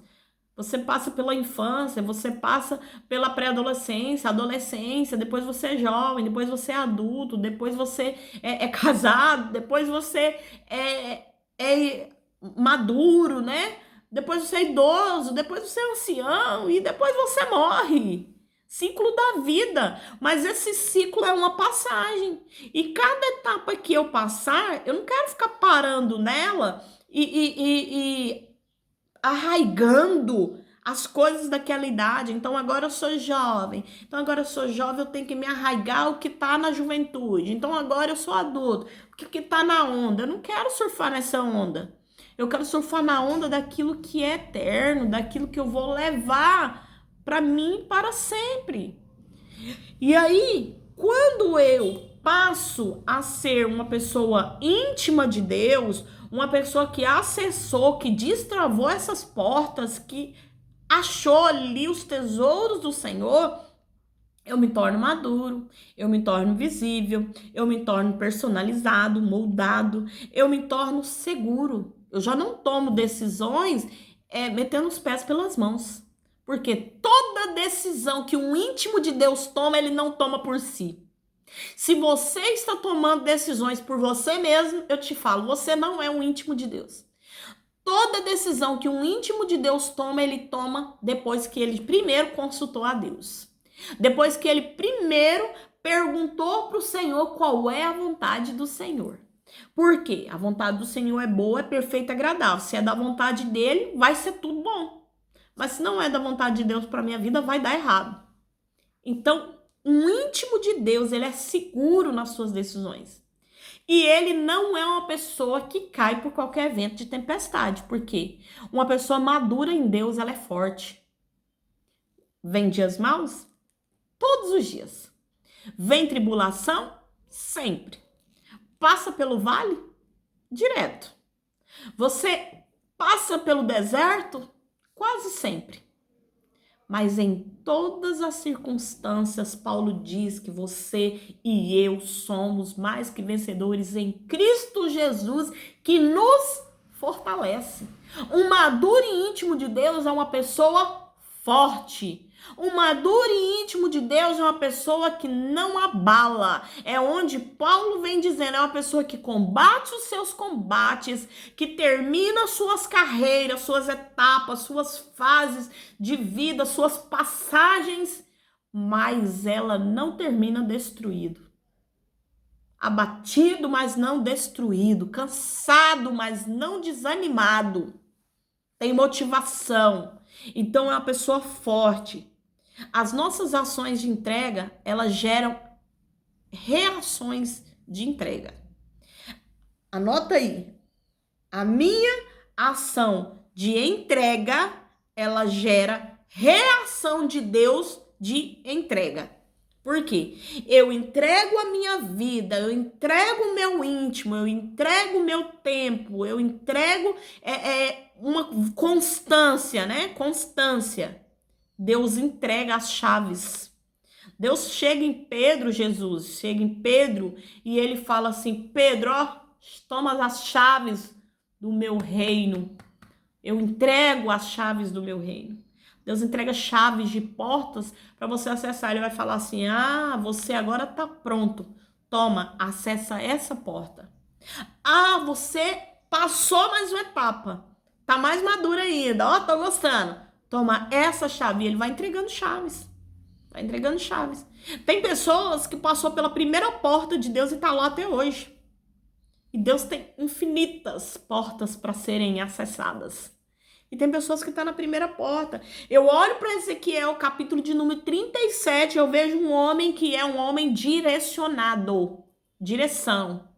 Você passa pela infância, você passa pela pré-adolescência, adolescência, depois você é jovem, depois você é adulto, depois você é casado, depois você é maduro, né? Depois você é idoso, depois você é ancião e depois você morre. Ciclo da vida. Mas esse ciclo é uma passagem. E cada etapa que eu passar, eu não quero ficar parando nela e arraigando as coisas daquela idade. Então agora eu sou jovem. Então agora eu sou jovem, eu tenho que me arraigar o que tá na juventude. Então agora eu sou adulto, o que tá na onda. Eu não quero surfar nessa onda. Eu quero surfar na onda daquilo que é eterno, daquilo que eu vou levar para mim para sempre. E aí, quando eu passo a ser uma pessoa íntima de Deus, uma pessoa que acessou, que destravou essas portas, que achou ali os tesouros do Senhor, eu me torno maduro, eu me torno visível, eu me torno personalizado, moldado, eu me torno seguro. Eu já não tomo decisões metendo os pés pelas mãos. Porque toda decisão que um íntimo de Deus toma, ele não toma por si. Se você está tomando decisões por você mesmo, eu te falo, você não é um íntimo de Deus. Toda decisão que um íntimo de Deus toma, ele toma depois que ele primeiro consultou a Deus. Depois que ele primeiro perguntou para o Senhor qual é a vontade do Senhor. Por quê? A vontade do Senhor é boa, é perfeita, é agradável. Se é da vontade dele, vai ser tudo bom. Mas se não é da vontade de Deus para minha vida, vai dar errado. Então, um íntimo de Deus, ele é seguro nas suas decisões. E ele não é uma pessoa que cai por qualquer vento de tempestade. Por quê? Uma pessoa madura em Deus, ela é forte. Vem dias maus? Todos os dias. Vem tribulação? Sempre. Passa pelo vale? Direto. Você passa pelo deserto? Quase sempre. Mas em todas as circunstâncias, Paulo diz que você e eu somos mais que vencedores em Cristo Jesus, que nos fortalece. Um maduro e íntimo de Deus é uma pessoa forte. Um maduro e íntimo de Deus é uma pessoa que não abala. É onde Paulo vem dizendo, é uma pessoa que combate os seus combates, que termina suas carreiras, suas etapas, suas fases de vida, suas passagens, mas ela não termina destruído. Abatido, mas não destruído. Cansado, mas não desanimado. Tem motivação. Então é uma pessoa forte. As nossas ações de entrega, elas geram reações de entrega. Anota aí. A minha ação de entrega, ela gera reação de Deus de entrega. Por quê? Eu entrego a minha vida, eu entrego o meu íntimo, eu entrego o meu tempo, eu entrego uma constância, né? Constância. Deus entrega as chaves. Deus chega em Pedro, Jesus, chega em Pedro e ele fala assim, Pedro, ó, toma as chaves do meu reino. Eu entrego as chaves do meu reino. Deus entrega chaves de portas para você acessar. Ele vai falar assim, você agora está pronto. Toma, acessa essa porta. Você passou mais uma etapa. Tá mais madura ainda. Ó, tô gostando. Toma essa chave. E ele vai entregando chaves. Vai entregando chaves. Tem pessoas que passou pela primeira porta de Deus e tá lá até hoje. E Deus tem infinitas portas para serem acessadas. E tem pessoas que estão na primeira porta. Eu olho para Ezequiel, capítulo de número 37, eu vejo um homem que é um homem direcionado. Direção.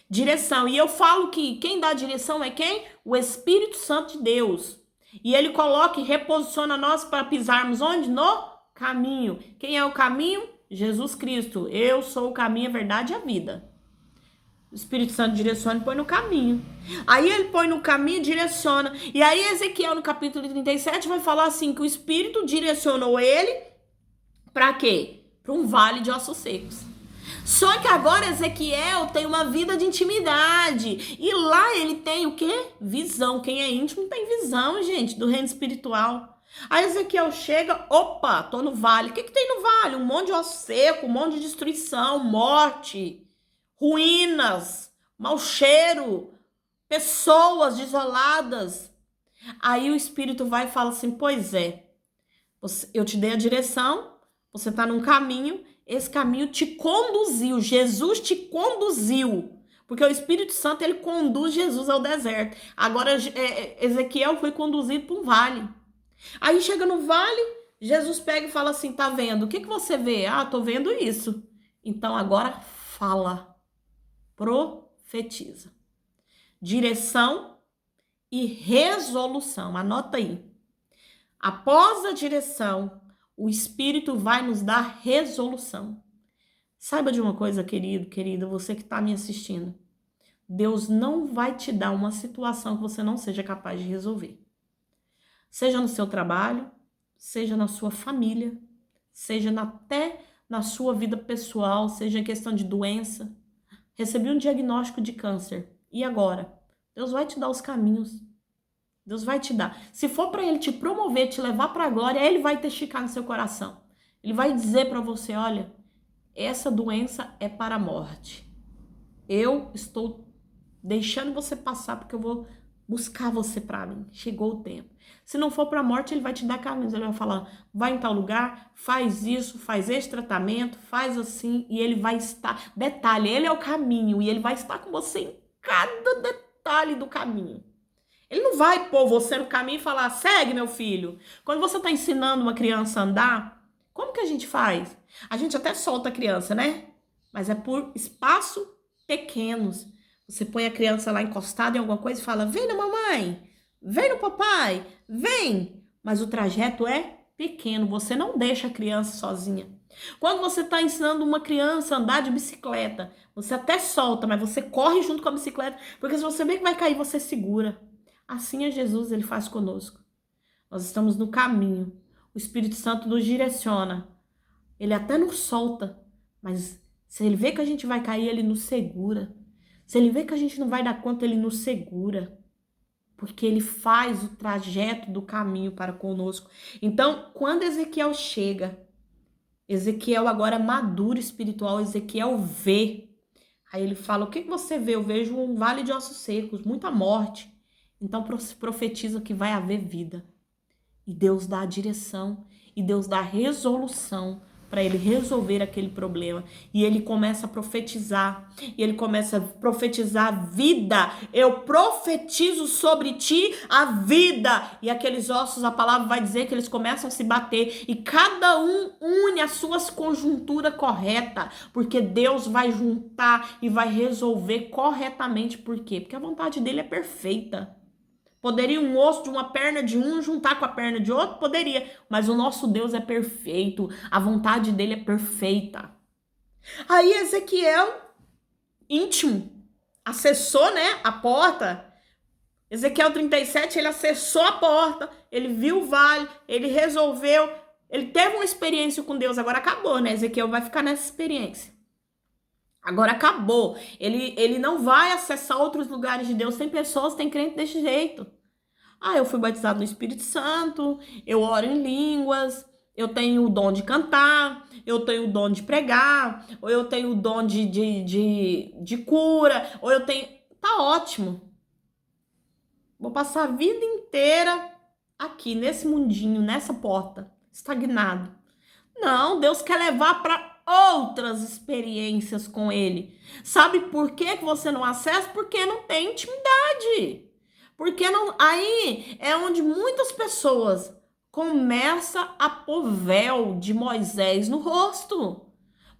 Direção. E eu falo que quem dá direção é quem? O Espírito Santo de Deus. E ele coloca e reposiciona nós para pisarmos onde? No caminho. Quem é o caminho? Jesus Cristo. Eu sou o caminho, a verdade e a vida. O Espírito Santo direciona e põe no caminho. Aí ele põe no caminho e direciona. E aí Ezequiel, no capítulo 37, vai falar assim, que o Espírito direcionou ele para quê? Para um vale de ossos secos. Só que agora Ezequiel tem uma vida de intimidade. E lá ele tem o quê? Visão. Quem é íntimo tem visão, gente, do reino espiritual. Aí Ezequiel chega, opa, tô no vale. O que tem no vale? Um monte de osso seco, um monte de destruição, morte, ruínas, mau cheiro, pessoas desoladas. Aí o Espírito vai e fala assim, pois é, eu te dei a direção, você tá num caminho, esse caminho te conduziu, Jesus te conduziu, porque o Espírito Santo, ele conduz Jesus ao deserto. Agora, Ezequiel foi conduzido para um vale. Aí chega no vale, Jesus pega e fala assim, tá vendo? O que você vê? Tô vendo isso. Então agora fala, profetiza. Direção e resolução, anota aí. Após a direção, o Espírito vai nos dar resolução. Saiba de uma coisa, querido, querida, você que está me assistindo. Deus não vai te dar uma situação que você não seja capaz de resolver. Seja no seu trabalho, seja na sua família, seja até na sua vida pessoal, seja em questão de doença. Recebi um diagnóstico de câncer. E agora? Deus vai te dar os caminhos. Deus vai te dar. Se for para ele te promover, te levar para a glória, ele vai testificar no seu coração. Ele vai dizer para você, olha, essa doença é para a morte. Eu estou deixando você passar porque eu vou buscar você para mim. Chegou o tempo. Se não for para a morte, ele vai te dar caminhos. Ele vai falar, vai em tal lugar, faz isso, faz esse tratamento, faz assim, e ele vai estar... Detalhe, ele é o caminho, e ele vai estar com você em cada detalhe do caminho. Ele não vai pôr você no caminho e falar, segue, meu filho. Quando você está ensinando uma criança a andar, como que a gente faz? A gente até solta a criança, né? Mas é por espaço pequenos. Você põe a criança lá encostada em alguma coisa e fala, vem na mamãe, vem no papai, vem. Mas o trajeto é pequeno, você não deixa a criança sozinha. Quando você está ensinando uma criança a andar de bicicleta, você até solta, mas você corre junto com a bicicleta, porque se você vê que vai cair, você segura. Assim é Jesus, ele faz conosco. Nós estamos no caminho. O Espírito Santo nos direciona. Ele até nos solta, mas se ele vê que a gente vai cair, ele nos segura. Se ele vê que a gente não vai dar conta, ele nos segura. Porque ele faz o trajeto do caminho para conosco. Então, quando Ezequiel chega, Ezequiel agora maduro espiritual, Ezequiel vê. Aí ele fala, o que você vê? Eu vejo um vale de ossos secos, muita morte. Então profetiza que vai haver vida. E Deus dá a direção, e Deus dá a resolução para ele resolver aquele problema. E ele começa a profetizar, e ele começa a profetizar vida. Eu profetizo sobre ti a vida. E aqueles ossos, a palavra vai dizer que eles começam a se bater, e cada um une as suas conjunturas correta, porque Deus vai juntar e vai resolver corretamente. Por quê? Porque a vontade dele é perfeita. Poderia um osso de uma perna de um juntar com a perna de outro? Poderia. Mas o nosso Deus é perfeito. A vontade dele é perfeita. Aí Ezequiel, íntimo, acessou, né, a porta. Ezequiel 37, ele acessou a porta. Ele viu o vale. Ele resolveu. Ele teve uma experiência com Deus. Agora acabou, né? Ezequiel vai ficar nessa experiência. Agora acabou. Ele não vai acessar outros lugares de Deus. Tem pessoas, tem crente desse jeito. Ah, eu fui batizado no Espírito Santo, eu oro em línguas, eu tenho o dom de cantar, eu tenho o dom de pregar, ou eu tenho o dom de cura, ou eu tenho... Tá ótimo. Vou passar a vida inteira aqui, nesse mundinho, nessa porta, estagnado. Não, Deus quer levar para outras experiências com Ele. Sabe por que você não acessa? Porque não tem intimidade. Porque não, aí é onde muitas pessoas começam a pôr véu de Moisés no rosto.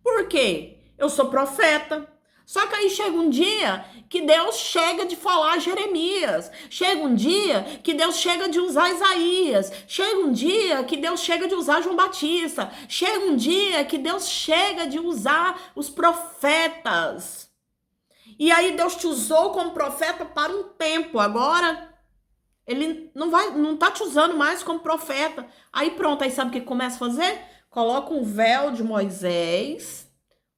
Por quê? Eu sou profeta. Só que aí chega um dia que Deus chega de falar Jeremias. Chega um dia que Deus chega de usar Isaías. Chega um dia que Deus chega de usar João Batista. Chega um dia que Deus chega de usar os profetas. E aí Deus te usou como profeta para um tempo. Agora ele não tá te usando mais como profeta. Aí pronto, aí sabe o que começa a fazer? Coloca um véu de Moisés,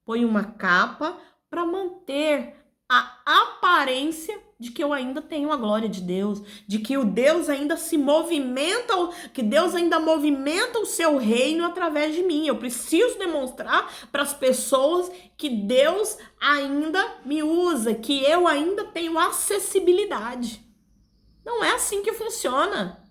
põe uma capa para manter a aparência de que eu ainda tenho a glória de Deus, de que o Deus ainda se movimenta, que Deus ainda movimenta o seu reino através de mim. Eu preciso demonstrar para as pessoas que Deus ainda me usa, que eu ainda tenho acessibilidade. Não é assim que funciona.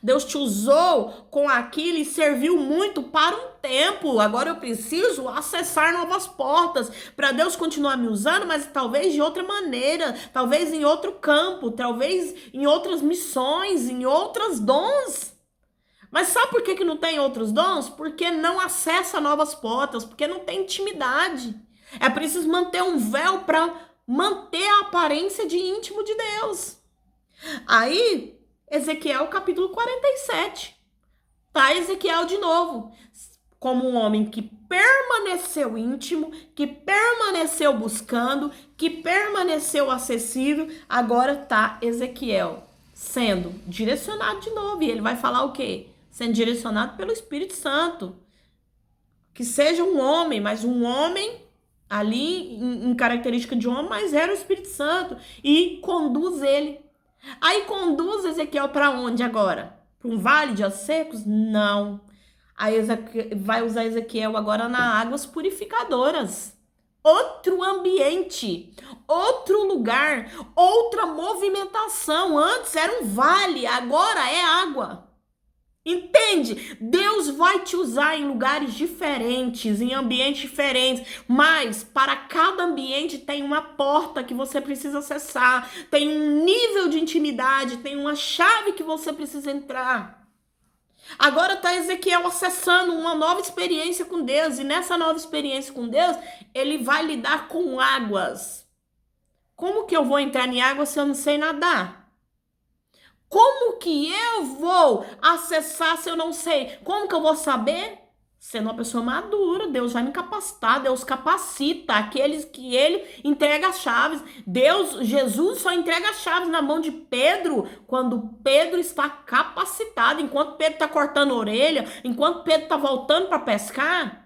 Deus te usou com aquilo e serviu muito para um tempo. Agora eu preciso acessar novas portas para Deus continuar me usando, mas talvez de outra maneira, talvez em outro campo, talvez em outras missões, em outros dons. Mas sabe por que não tem outros dons? Porque não acessa novas portas, porque não tem intimidade. É preciso manter um véu para manter a aparência de íntimo de Deus. Aí, Ezequiel capítulo 47. Tá Ezequiel de novo, como um homem que permaneceu íntimo, que permaneceu buscando, que permaneceu acessível. Agora tá Ezequiel sendo direcionado de novo. E ele vai falar o quê? Sendo direcionado pelo Espírito Santo. que seja um homem, mas um homem ali em característica de homem, mas era o Espírito Santo e conduz ele. Aí conduz Ezequiel para onde agora? Para um vale de ossos secos? Não. Aí vai usar Ezequiel agora nas águas purificadoras. Outro ambiente, outro lugar, outra movimentação. Antes era um vale, agora é água. Entende? Deus vai te usar em lugares diferentes, em ambientes diferentes, mas para cada ambiente tem uma porta que você precisa acessar, tem um nível de intimidade, tem uma chave que você precisa entrar. Agora está Ezequiel acessando uma nova experiência com Deus, e nessa nova experiência com Deus, ele vai lidar com águas. Como que eu vou entrar em água se eu não sei nadar? Como que eu vou acessar se eu não sei? Como que eu vou saber? Sendo uma pessoa madura, Deus vai me capacitar, Deus capacita aqueles que ele entrega as chaves. Jesus só entrega as chaves na mão de Pedro quando Pedro está capacitado, enquanto Pedro está cortando a orelha, enquanto Pedro está voltando para pescar.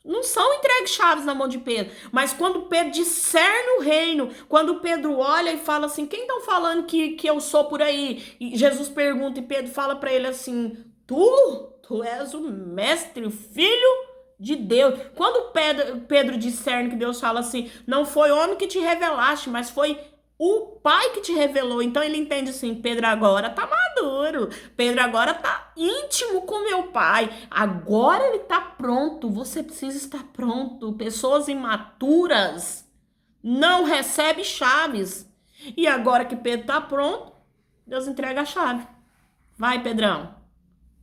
Não são entregues chaves na mão de Pedro, mas quando Pedro discerne o reino, quando Pedro olha e fala assim, quem estão falando que eu sou por aí? E Jesus pergunta e Pedro fala para ele assim, tu és o mestre, o filho de Deus. Quando Pedro discerne que Deus fala assim, não foi homem que te revelaste, mas foi o pai que te revelou. Então ele entende assim, Pedro agora tá maduro, Pedro agora tá íntimo com meu pai, agora ele tá pronto, você precisa estar pronto. Pessoas imaturas não recebem chaves. E agora que Pedro tá pronto, Deus entrega a chave. Vai, Pedrão,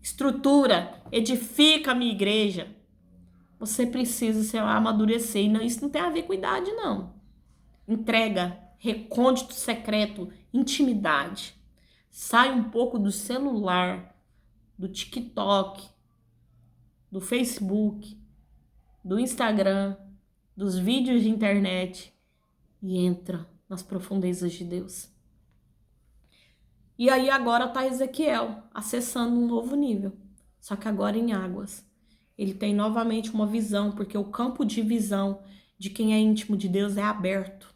estrutura, edifica a minha igreja. Você precisa se amadurecer, e isso não tem a ver com idade, não. Entrega, recôndito secreto, intimidade. Sai um pouco do celular, do TikTok, do Facebook, do Instagram, dos vídeos de internet e entra nas profundezas de Deus. E aí agora tá Ezequiel acessando um novo nível, só que agora em águas. Ele tem novamente uma visão, porque o campo de visão de quem é íntimo de Deus é aberto.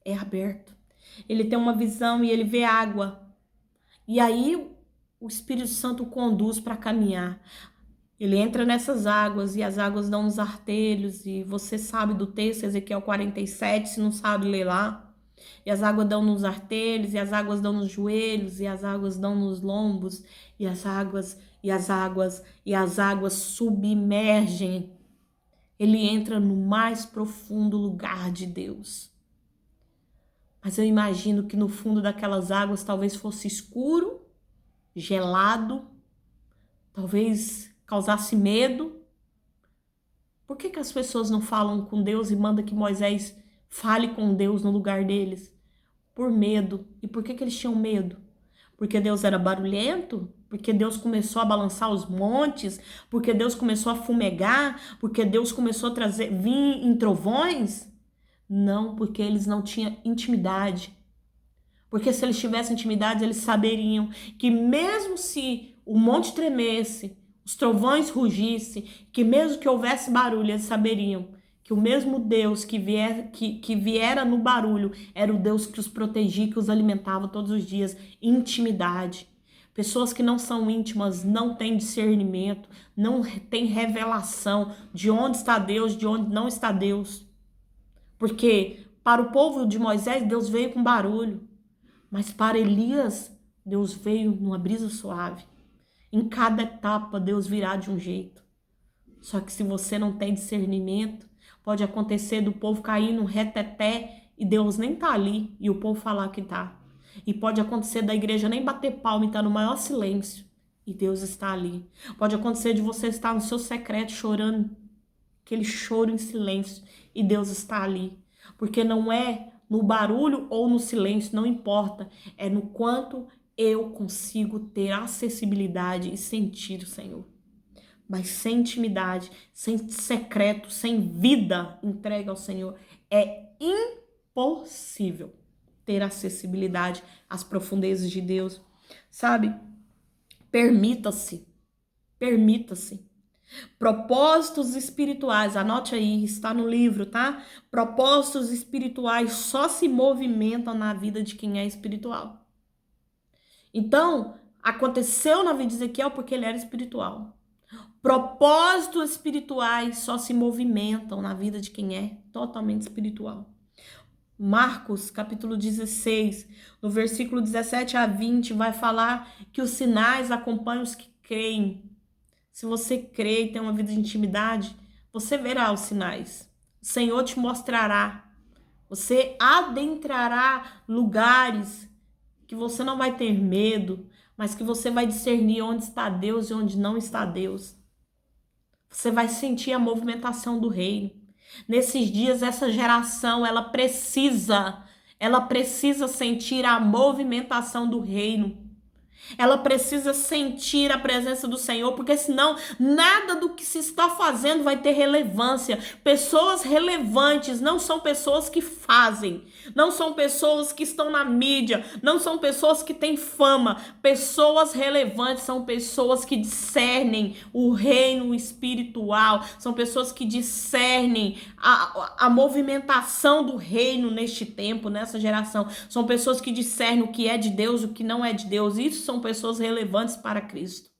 É aberto. Ele tem uma visão e ele vê água. E aí o Espírito Santo o conduz para caminhar. Ele entra nessas águas e as águas dão nos artelhos. E você sabe do texto, Ezequiel 47, se não sabe, lê lá. E as águas dão nos artelhos, e as águas dão nos joelhos, e as águas dão nos lombos, e as águas submergem. Ele entra no mais profundo lugar de Deus. Mas eu imagino que no fundo daquelas águas talvez fosse escuro, gelado, talvez causasse medo. Por que as pessoas não falam com Deus e mandam que Moisés fale com Deus no lugar deles? Por medo. E por que eles tinham medo? Porque Deus era barulhento? Porque Deus começou a balançar os montes? Porque Deus começou a fumegar? Porque Deus começou a vir em trovões? Não, porque eles não tinham intimidade. Porque se eles tivessem intimidade, eles saberiam que mesmo se o monte tremesse, os trovões rugissem, que mesmo que houvesse barulho, eles saberiam que o mesmo Deus que viera no barulho era o Deus que os protegia, que os alimentava todos os dias. Intimidade. Pessoas que não são íntimas não têm discernimento, não têm revelação de onde está Deus, de onde não está Deus. Porque para o povo de Moisés, Deus veio com barulho. Mas para Elias, Deus veio numa brisa suave. Em cada etapa, Deus virá de um jeito. Só que se você não tem discernimento, pode acontecer do povo cair no reteté e Deus nem tá ali e o povo falar que tá. E pode acontecer da igreja nem bater palma e tá no maior silêncio e Deus está ali. Pode acontecer de você estar no seu secreto chorando, aquele choro em silêncio, e Deus está ali. Porque não é no barulho ou no silêncio, não importa. É no quanto eu consigo ter acessibilidade e sentir o Senhor. Mas sem intimidade, sem secreto, sem vida entregue ao Senhor, é impossível ter acessibilidade às profundezas de Deus. Sabe? Permita-se. Permita-se. Propósitos espirituais, anote aí, está no livro, tá? Propósitos espirituais só se movimentam na vida de quem é espiritual. Então, aconteceu na vida de Ezequiel porque ele era espiritual. Propósitos espirituais só se movimentam na vida de quem é totalmente espiritual. Marcos, capítulo 16, no versículo 17 a 20, vai falar que os sinais acompanham os que creem. Se você crê e tem uma vida de intimidade, você verá os sinais. O Senhor te mostrará. Você adentrará lugares que você não vai ter medo, mas que você vai discernir onde está Deus e onde não está Deus. Você vai sentir a movimentação do reino. Nesses dias, essa geração, ela precisa sentir a movimentação do reino. Ela precisa sentir a presença do Senhor, porque senão nada do que se está fazendo vai ter relevância. Pessoas relevantes não são pessoas que fazem, não são pessoas que estão na mídia, não são pessoas que têm fama. Pessoas relevantes são pessoas que discernem o reino espiritual, são pessoas que discernem a movimentação do reino neste tempo, nessa geração. São pessoas que discernem o que é de Deus, o que não é de Deus. Isso são pessoas relevantes para Cristo.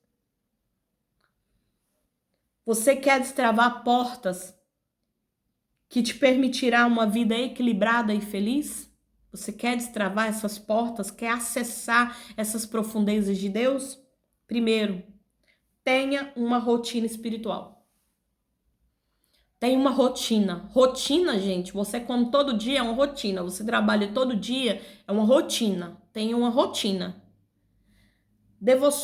Você quer destravar portas que te permitirá uma vida equilibrada e feliz? Você quer destravar essas portas? Quer acessar essas profundezas de Deus? Primeiro, tenha uma rotina espiritual. Tenha uma rotina. Rotina, gente, você come todo dia é uma rotina. Você trabalha todo dia é uma rotina. Tenha uma rotina.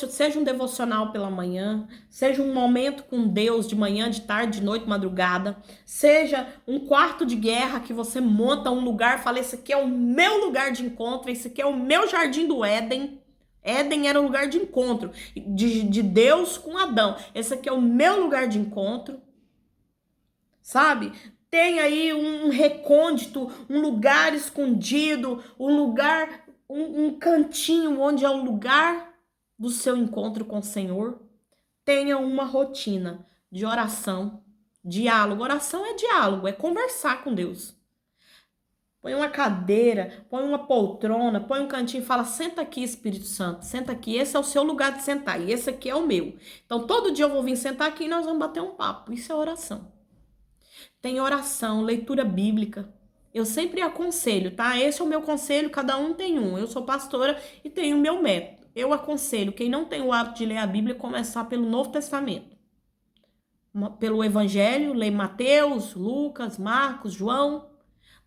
Seja um devocional pela manhã, seja um momento com Deus de manhã, de tarde, de noite, madrugada, seja um quarto de guerra que você monta um lugar, fala, esse aqui é o meu lugar de encontro, esse aqui é o meu jardim do Éden. Éden era o lugar de encontro de Deus com Adão. Esse aqui é o meu lugar de encontro, sabe? Tem aí um recôndito, um lugar escondido, um lugar, um cantinho onde é o lugar do seu encontro com o Senhor. Tenha uma rotina de oração, diálogo. Oração é diálogo, é conversar com Deus. Põe uma cadeira, põe uma poltrona, põe um cantinho e fala, senta aqui, Espírito Santo, senta aqui, esse é o seu lugar de sentar e esse aqui é o meu. Então todo dia eu vou vir sentar aqui e nós vamos bater um papo. Isso é oração. Tem oração, leitura bíblica. Eu sempre aconselho, tá? Esse é o meu conselho, cada um tem um. Eu sou pastora e tenho o meu método. Eu aconselho quem não tem o hábito de ler a Bíblia começar pelo Novo Testamento. Pelo Evangelho, lê Mateus, Lucas, Marcos, João.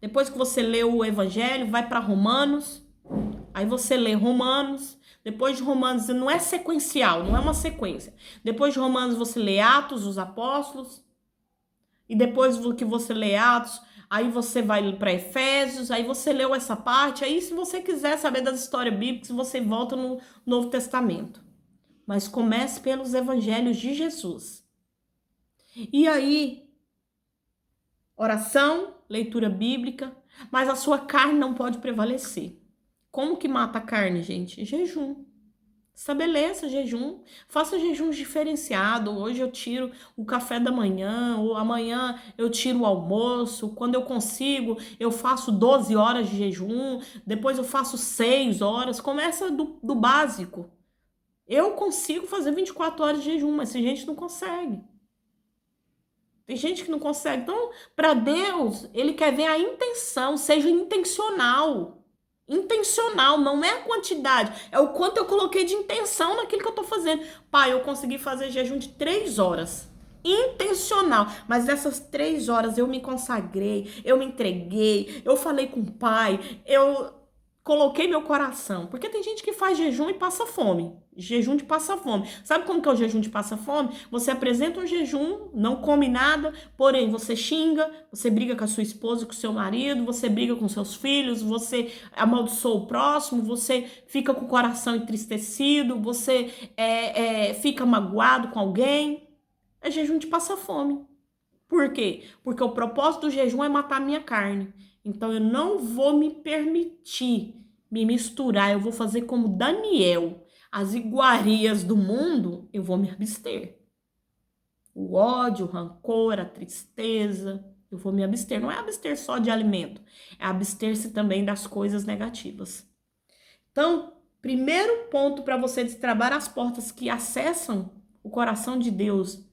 Depois que você lê o Evangelho, vai para Romanos. Aí você lê Romanos. Depois de Romanos, não é sequencial, não é uma sequência. Depois de Romanos, você lê Atos dos Apóstolos. E depois que você lê Atos, aí você vai para Efésios, aí você leu essa parte, aí se você quiser saber das histórias bíblicas, você volta no Novo Testamento. Mas comece pelos evangelhos de Jesus. E aí, oração, leitura bíblica, mas a sua carne não pode prevalecer. Como que mata a carne, gente? Jejum. Estabeleça jejum, faça jejum diferenciado. Hoje eu tiro o café da manhã, ou amanhã eu tiro o almoço. Quando eu consigo, eu faço 12 horas de jejum, depois eu faço 6 horas. Começa do básico. Eu consigo fazer 24 horas de jejum, mas tem gente que não consegue. Tem gente que não consegue. Então, para Deus, Ele quer ver a intenção, seja intencional. Intencional, não é a quantidade, é o quanto eu coloquei de intenção naquilo que eu tô fazendo. Pai, eu consegui fazer jejum de 3 horas. Intencional, mas dessas 3 horas eu me consagrei, eu me entreguei, eu falei com o Pai, eu coloquei meu coração. Porque tem gente que faz jejum e passa fome. Jejum de passa fome. Sabe como que é o jejum de passa fome? Você apresenta um jejum, não come nada, porém você xinga, você briga com a sua esposa, com o seu marido, você briga com seus filhos, você amaldiçoa o próximo, você fica com o coração entristecido, você fica magoado com alguém. É jejum de passa fome. Por quê? Porque o propósito do jejum é matar a minha carne. Então eu não vou me permitir me misturar, eu vou fazer como Daniel. As iguarias do mundo, eu vou me abster. O ódio, o rancor, a tristeza. Eu vou me abster. Não é abster só de alimento, é abster-se também das coisas negativas. Então, primeiro ponto para você destravar as portas que acessam o coração de Deus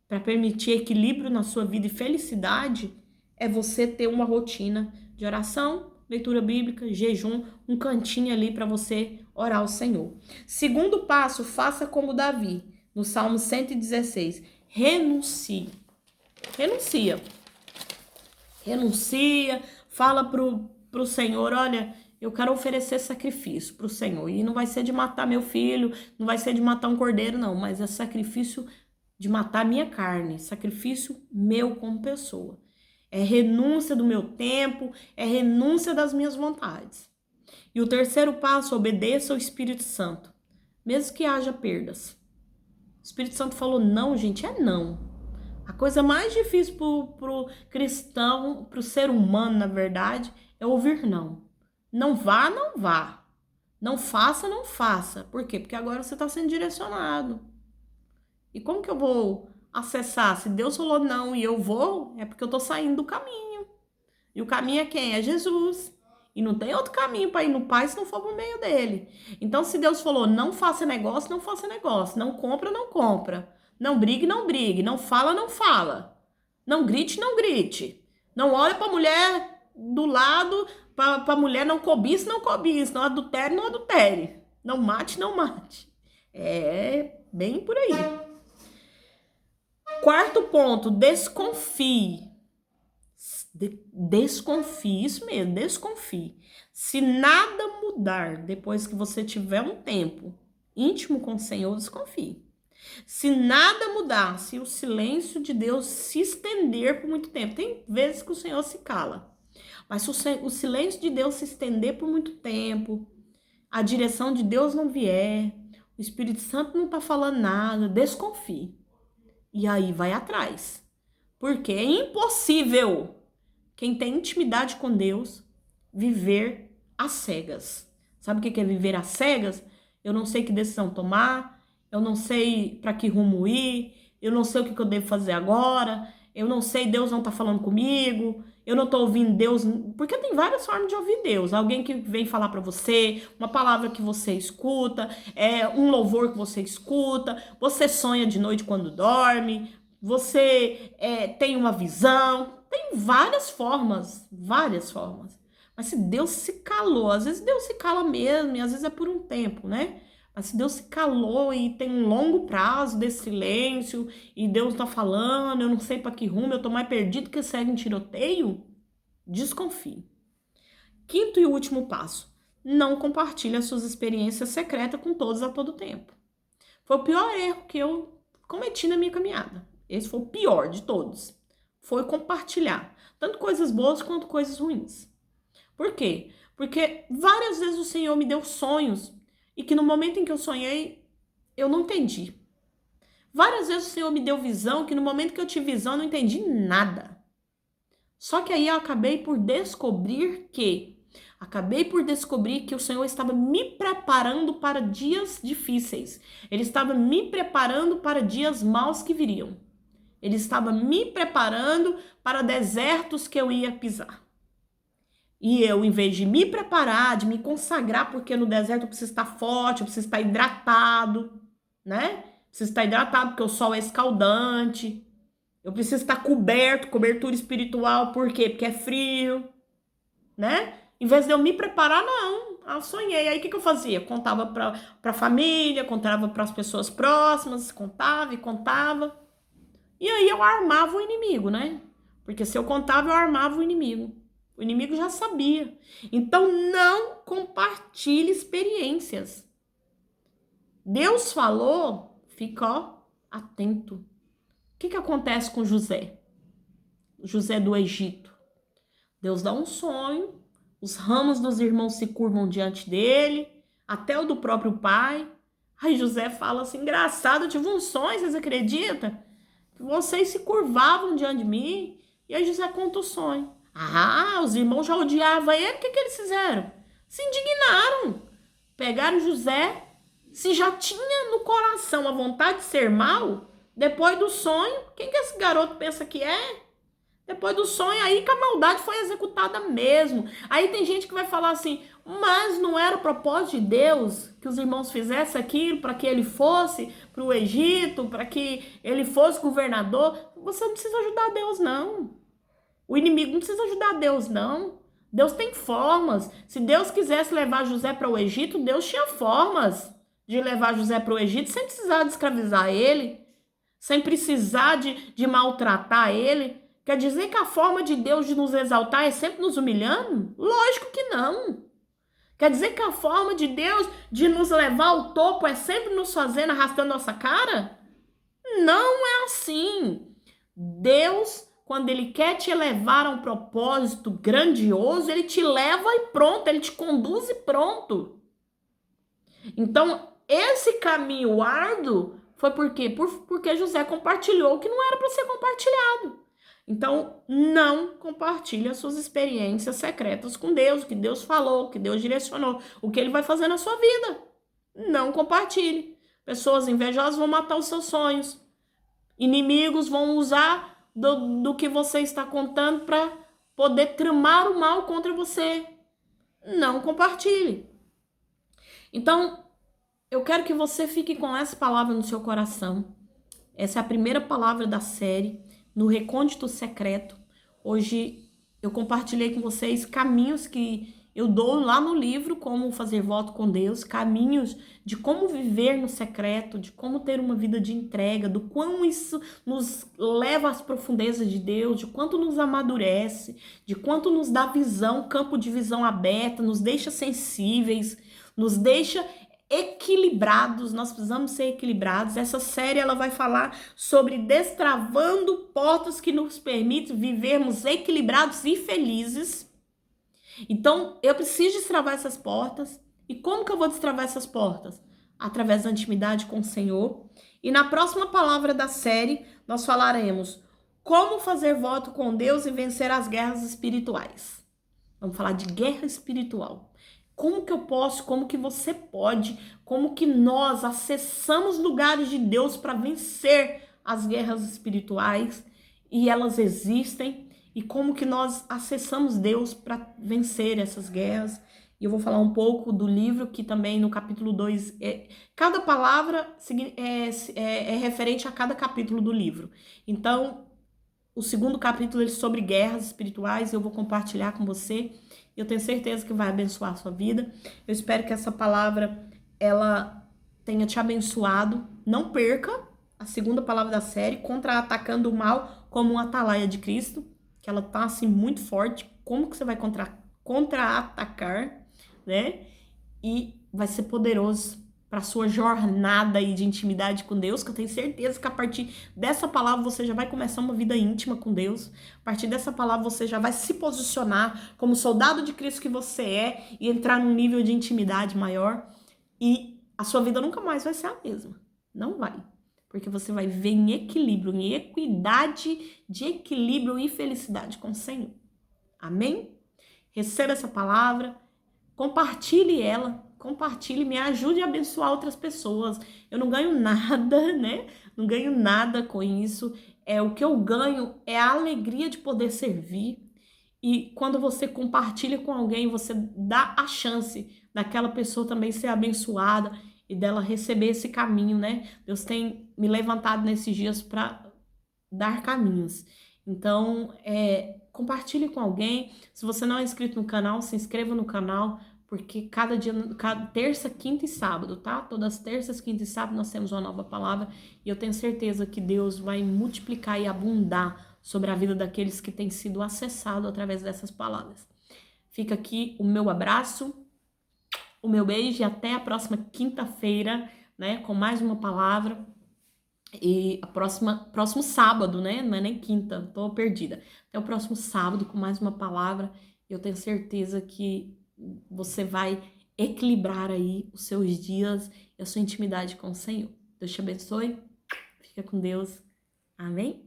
para permitir equilíbrio na sua vida e felicidade é você ter uma rotina de oração, leitura bíblica, jejum, um cantinho ali para você orar ao Senhor. Segundo passo, faça como Davi, no Salmo 116, renuncie. Renuncia, fala pro Senhor, olha, eu quero oferecer sacrifício pro Senhor, e não vai ser de matar meu filho, não vai ser de matar um cordeiro, não, mas é sacrifício de matar minha carne, sacrifício meu como pessoa. É renúncia do meu tempo, é renúncia das minhas vontades. E o terceiro passo, obedeça ao Espírito Santo, mesmo que haja perdas. O Espírito Santo falou não, gente, é não. A coisa mais difícil pro cristão, pro ser humano, na verdade, é ouvir não. Não vá, não vá. Não faça, não faça. Por quê? Porque agora você está sendo direcionado. E como que eu vou acessar? Se Deus falou não e eu vou, é porque eu tô saindo do caminho. E o caminho é quem? É Jesus. E não tem outro caminho para ir no Pai se não for por meio dele. Então, se Deus falou não faça negócio, não faça negócio. Não compra, não compra. Não brigue, não brigue. Não fala, não fala. Não grite, não grite. Não olha para a mulher do lado, para a mulher não cobice, não cobice. Não adultere, não adultere. Não mate, não mate. É bem por aí. Quarto ponto, desconfie. Desconfie, isso mesmo, desconfie. Se nada mudar depois que você tiver um tempo íntimo com o Senhor, desconfie. Se nada mudar, se o silêncio de Deus se estender por muito tempo, tem vezes que o Senhor se cala, mas se o silêncio de Deus se estender por muito tempo, a direção de Deus não vier, o Espírito Santo não está falando nada, desconfie. E aí vai atrás. Porque é impossível quem tem intimidade com Deus viver às cegas. Sabe o que é viver às cegas? Eu não sei que decisão tomar, eu não sei para que rumo ir, eu não sei o que eu devo fazer agora, eu não sei, Deus não está falando comigo, eu não estou ouvindo Deus, porque tem várias formas de ouvir Deus. Alguém que vem falar para você, uma palavra que você escuta, um louvor que você escuta, você sonha de noite quando dorme, você tem uma visão, tem várias formas. Mas se Deus se calou, às vezes Deus se cala mesmo, e às vezes é por um tempo, né? Mas se Deus se calou e tem um longo prazo desse silêncio, e Deus tá falando, eu não sei para que rumo, eu tô mais perdido que segue em tiroteio, desconfie. Quinto e último passo, não compartilhe as suas experiências secretas com todos a todo tempo. Foi o pior erro que eu cometi na minha caminhada. Esse foi o pior de todos. Foi compartilhar, tanto coisas boas quanto coisas ruins. Por quê? Porque várias vezes o Senhor me deu sonhos e que no momento em que eu sonhei, eu não entendi. Várias vezes o Senhor me deu visão que no momento que eu tive visão, eu não entendi nada. Só que aí eu acabei por descobrir que o Senhor estava me preparando para dias difíceis. Ele estava me preparando para dias maus que viriam. Ele estava me preparando para desertos que eu ia pisar. E eu, em vez de me preparar, de me consagrar, porque no deserto eu preciso estar forte, eu preciso estar hidratado, né? Preciso estar hidratado porque o sol é escaldante. Eu preciso estar coberto, cobertura espiritual, por quê? Porque é frio, né? Em vez de eu me preparar, não. Eu sonhei. Aí o que eu fazia? Contava para a família, contava para as pessoas próximas, contava e contava. E aí eu armava o inimigo, né? Porque se eu contava, eu armava o inimigo. O inimigo já sabia. Então, não compartilhe experiências. Deus falou, fica atento. O que acontece com José? José do Egito. Deus dá um sonho, os ramos dos irmãos se curvam diante dele, até o do próprio pai. Aí José fala assim, engraçado, eu tive um sonho, vocês acreditam? Vocês se curvavam diante de mim. E aí José conta o sonho. Ah, os irmãos já odiavam ele, o que eles fizeram? Se indignaram. Pegaram José, se já tinha no coração a vontade de ser mal, Depois do sonho, quem que esse garoto pensa que é? Depois do sonho, aí que a maldade foi executada mesmo. Aí tem gente que vai falar assim, mas não era o propósito de Deus que os irmãos fizessem aquilo para que ele fosse para o Egito, para que ele fosse governador. Você não precisa ajudar Deus, não. O inimigo não precisa ajudar Deus, não. Deus tem formas. Se Deus quisesse levar José para o Egito, Deus tinha formas de levar José para o Egito sem precisar de escravizar ele, sem precisar de maltratar ele. Quer dizer que a forma de Deus de nos exaltar é sempre nos humilhando? Lógico que não. Quer dizer que a forma de Deus de nos levar ao topo é sempre nos fazendo, arrastando nossa cara? Não é assim. Deus, quando Ele quer te levar a um propósito grandioso, Ele te leva e pronto, Ele te conduz e pronto. Então, esse caminho árduo foi por quê? Porque José compartilhou o que não era para ser compartilhado. Então, não compartilhe as suas experiências secretas com Deus, o que Deus falou, o que Deus direcionou, o que Ele vai fazer na sua vida. Não compartilhe. Pessoas invejosas vão matar os seus sonhos. Inimigos vão usar do que você está contando para poder tramar o mal contra você. Não compartilhe. Então, eu quero que você fique com essa palavra no seu coração. Essa é a primeira palavra da série, no Recôndito Secreto. Hoje eu compartilhei com vocês caminhos que eu dou lá no livro, como fazer voto com Deus, caminhos de como viver no secreto, de como ter uma vida de entrega, do quão isso nos leva às profundezas de Deus, de quanto nos amadurece, de quanto nos dá visão, campo de visão aberta, nos deixa sensíveis, nos deixa equilibrados. Nós precisamos ser equilibrados. Essa série ela vai falar sobre destravando portas que nos permitem vivermos equilibrados e felizes. Então, eu preciso destravar essas portas. E como que eu vou destravar essas portas? Através da intimidade com o Senhor. E na próxima palavra da série, nós falaremos como fazer voto com Deus e vencer as guerras espirituais. Vamos falar de guerra espiritual. Como que eu posso, como que você pode, como que nós acessamos lugares de Deus para vencer as guerras espirituais, e elas existem, e como que nós acessamos Deus para vencer essas guerras. E eu vou falar um pouco do livro, que também no capítulo 2, cada palavra é referente a cada capítulo do livro. Então, o segundo capítulo é sobre guerras espirituais, eu vou compartilhar com você. Eu tenho certeza que vai abençoar a sua vida. Eu espero que essa palavra, ela tenha te abençoado. Não perca a segunda palavra da série, contra-atacando o mal como um atalaia de Cristo, que ela tá assim muito forte. Como que você vai contra-atacar, né? E vai ser poderoso para sua jornada aí de intimidade com Deus, que eu tenho certeza que a partir dessa palavra você já vai começar uma vida íntima com Deus. A partir dessa palavra você já vai se posicionar como soldado de Cristo que você é e entrar num nível de intimidade maior, e a sua vida nunca mais vai ser a mesma. Não vai. Porque você vai viver em equilíbrio, em equidade de equilíbrio e felicidade com o Senhor. Amém? Receba essa palavra, compartilhe ela, compartilhe, me ajude a abençoar outras pessoas. Eu não ganho nada, né? Não ganho nada com isso. O que eu ganho é a alegria de poder servir. E quando você compartilha com alguém, você dá a chance daquela pessoa também ser abençoada e dela receber esse caminho, né? Deus tem me levantado nesses dias para dar caminhos. Então, compartilhe com alguém. Se você não é inscrito no canal, se inscreva no canal, porque cada terça, quinta e sábado, tá? Todas as terças, quinta e sábado nós temos uma nova palavra, e eu tenho certeza que Deus vai multiplicar e abundar sobre a vida daqueles que têm sido acessados através dessas palavras. Fica aqui o meu abraço, o meu beijo, e até a próxima quinta-feira, né? Com mais uma palavra. E próximo sábado, né? Não é nem quinta, tô perdida. Até o próximo sábado com mais uma palavra. Eu tenho certeza que você vai equilibrar aí os seus dias e a sua intimidade com o Senhor. Deus te abençoe. Fica com Deus. Amém?